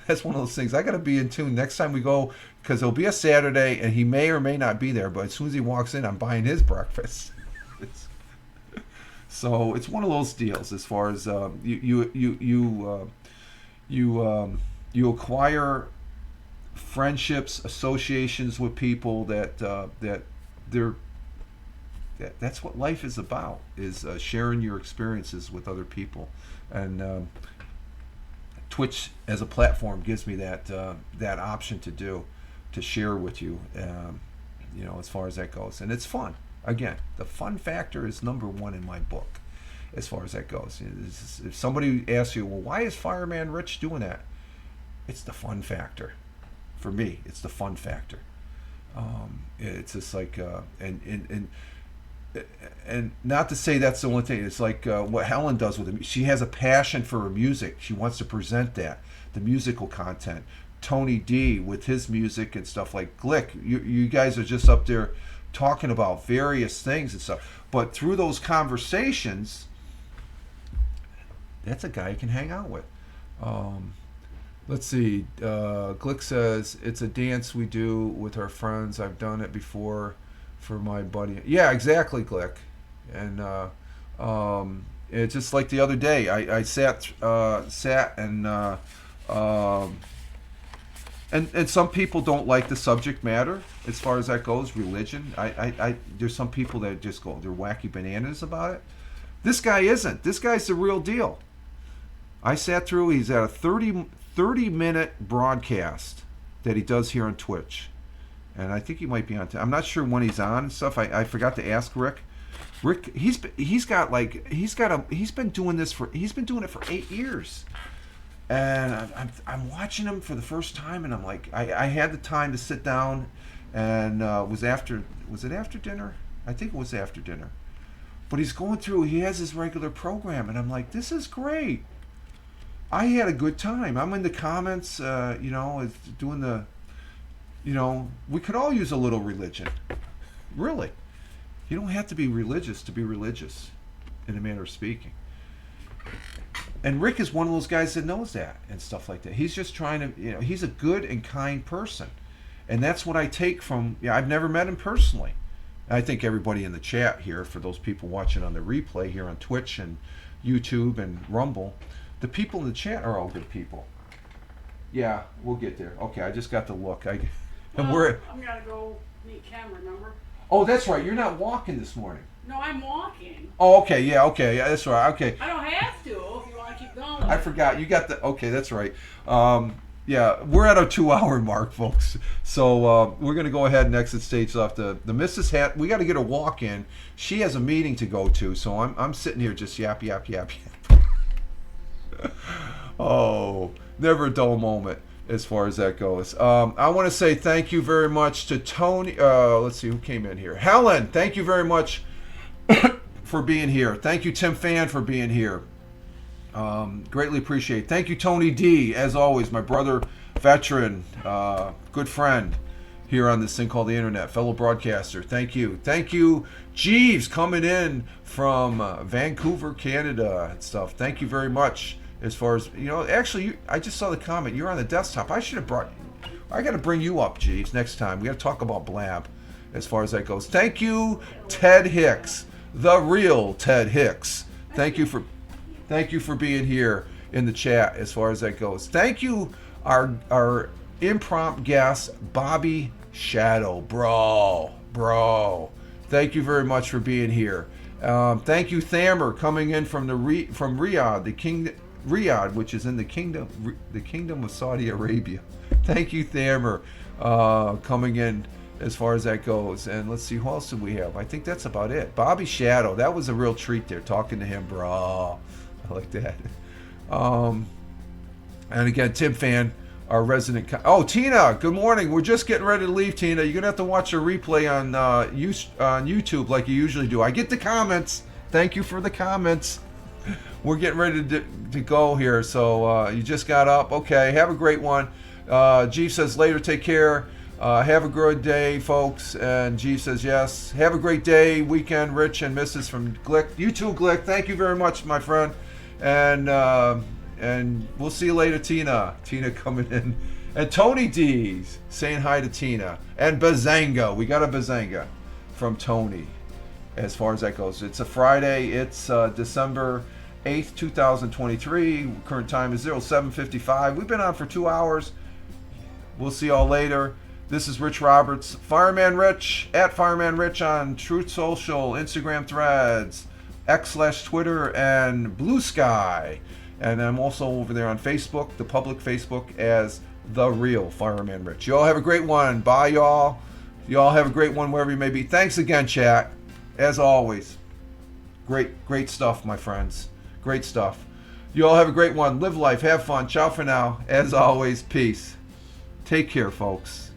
That's one of those things. I got to be in tune next time we go, because it'll be a Saturday, and he may or may not be there. But as soon as he walks in, I'm buying his breakfast. So it's one of those deals. As far as you acquire friendships, associations with people that's what life is about, is sharing your experiences with other people. And Twitch as a platform gives me that option to share with you, as far as that goes. And it's fun. Again, the fun factor is number one in my book as far as that goes. If somebody asks you, well, why is Fireman Rich doing that? It's the fun factor. For me, it's the fun factor. It's just like, and not to say that's the only thing. It's like what Helen does with it. She has a passion for her music. She wants to present that, the musical content. Tony D with his music and stuff, like Glick. You guys are just up there talking about various things and stuff. But through those conversations, that's a guy you can hang out with. Let's see. Glick says, it's a dance we do with our friends. I've done it before for my buddy. Yeah, exactly, Glick. And it's just like the other day. I sat and some people don't like the subject matter as far as that goes, religion. There's some people that just go, they're wacky bananas about it. This guy isn't. This guy's the real deal. I sat through, he's at a 30-minute broadcast that he does here on Twitch. And I think he might be on. I'm not sure when he's on and stuff. I forgot to ask Rick. Rick, he's been doing it for 8 years. And I'm watching him for the first time, and I'm like, I had the time to sit down, and was it after dinner? I think it was after dinner. But he's going through, he has his regular program, and I'm like, this is great. I had a good time. I'm in the comments, doing the, we could all use a little religion. Really. You don't have to be religious to be religious, in a manner of speaking. And Rick is one of those guys that knows that and stuff like that. He's just trying to, he's a good and kind person. And that's what I take from, I've never met him personally. I think everybody in the chat here, for those people watching on the replay here on Twitch and YouTube and Rumble, the people in the chat are all good people. Yeah, we'll get there. Okay, I just got the look. I'm gonna go meet Ken, remember? Oh, that's right. You're not walking this morning. No, I'm walking. Oh, okay. Yeah, okay. Yeah, that's right. Okay. I don't have to if you want to keep going. I forgot. You got the... Okay, that's right. Yeah, we're at our 2-hour mark, folks. So we're going to go ahead and exit stage left. The Mrs. Hat, we got to get a walk in. She has a meeting to go to, so I'm sitting here just yap. Oh, never a dull moment as far as that goes. I want to say thank you very much to Tony. Let's see who came in here. Helen, thank you very much for being here. Thank you, Tim Fan, for being here. Greatly appreciate it. Thank you, Tony D, as always, my brother, veteran, good friend here on this thing called the internet, fellow broadcaster. Thank you, Jeeves, coming in from Vancouver, Canada and stuff. Thank you very much. As far as, actually, I just saw the comment. You're on the desktop. I got to bring you up, Jeeves, next time. We got to talk about Blab as far as that goes. Thank you, Ted Hicks, the real Ted Hicks. Thank you for being here in the chat as far as that goes. Thank you, our impromptu guest, Bobby Shadow. Bro. Thank you very much for being here. Thank you, Thamer, coming in from from Riyadh, Riyadh, which is in the kingdom of Saudi Arabia. Thank you, Thamer, coming in as far as that goes. And let's see, who else do we have? I think that's about it. Bobby Shadow, that was a real treat there, talking to him, bro. I like that. And again, Tim Fan, our resident. Tina, good morning. We're just getting ready to leave, Tina. You're going to have to watch a replay on YouTube like you usually do. I get the comments. Thank you for the comments. We're getting ready to go here. So you just got up. Okay, have a great one. Jeeve says later, take care. Have a good day, folks. And Jeeve says yes. Have a great day, weekend, Rich and Mrs. from Glick. You too, Glick. Thank you very much, my friend. And we'll see you later, Tina. Tina coming in. And Tony D's saying hi to Tina. And Bazanga. We got a Bazanga from Tony as far as that goes. It's a Friday. It's December 8th, 2023. Current time is 07:55. We've been on for 2 hours. We'll see y'all later. This is Rich Roberts, Fireman Rich, at Fireman Rich on Truth Social, Instagram Threads, X/Twitter, and Blue Sky. And I'm also over there on Facebook, the public Facebook, as The Real Fireman Rich. Y'all have a great one. Bye, y'all. Y'all have a great one wherever you may be. Thanks again, chat. As always. Great stuff, my friends. Great stuff. You all have a great one. Live life. Have fun. Ciao for now. As always, peace. Take care, folks.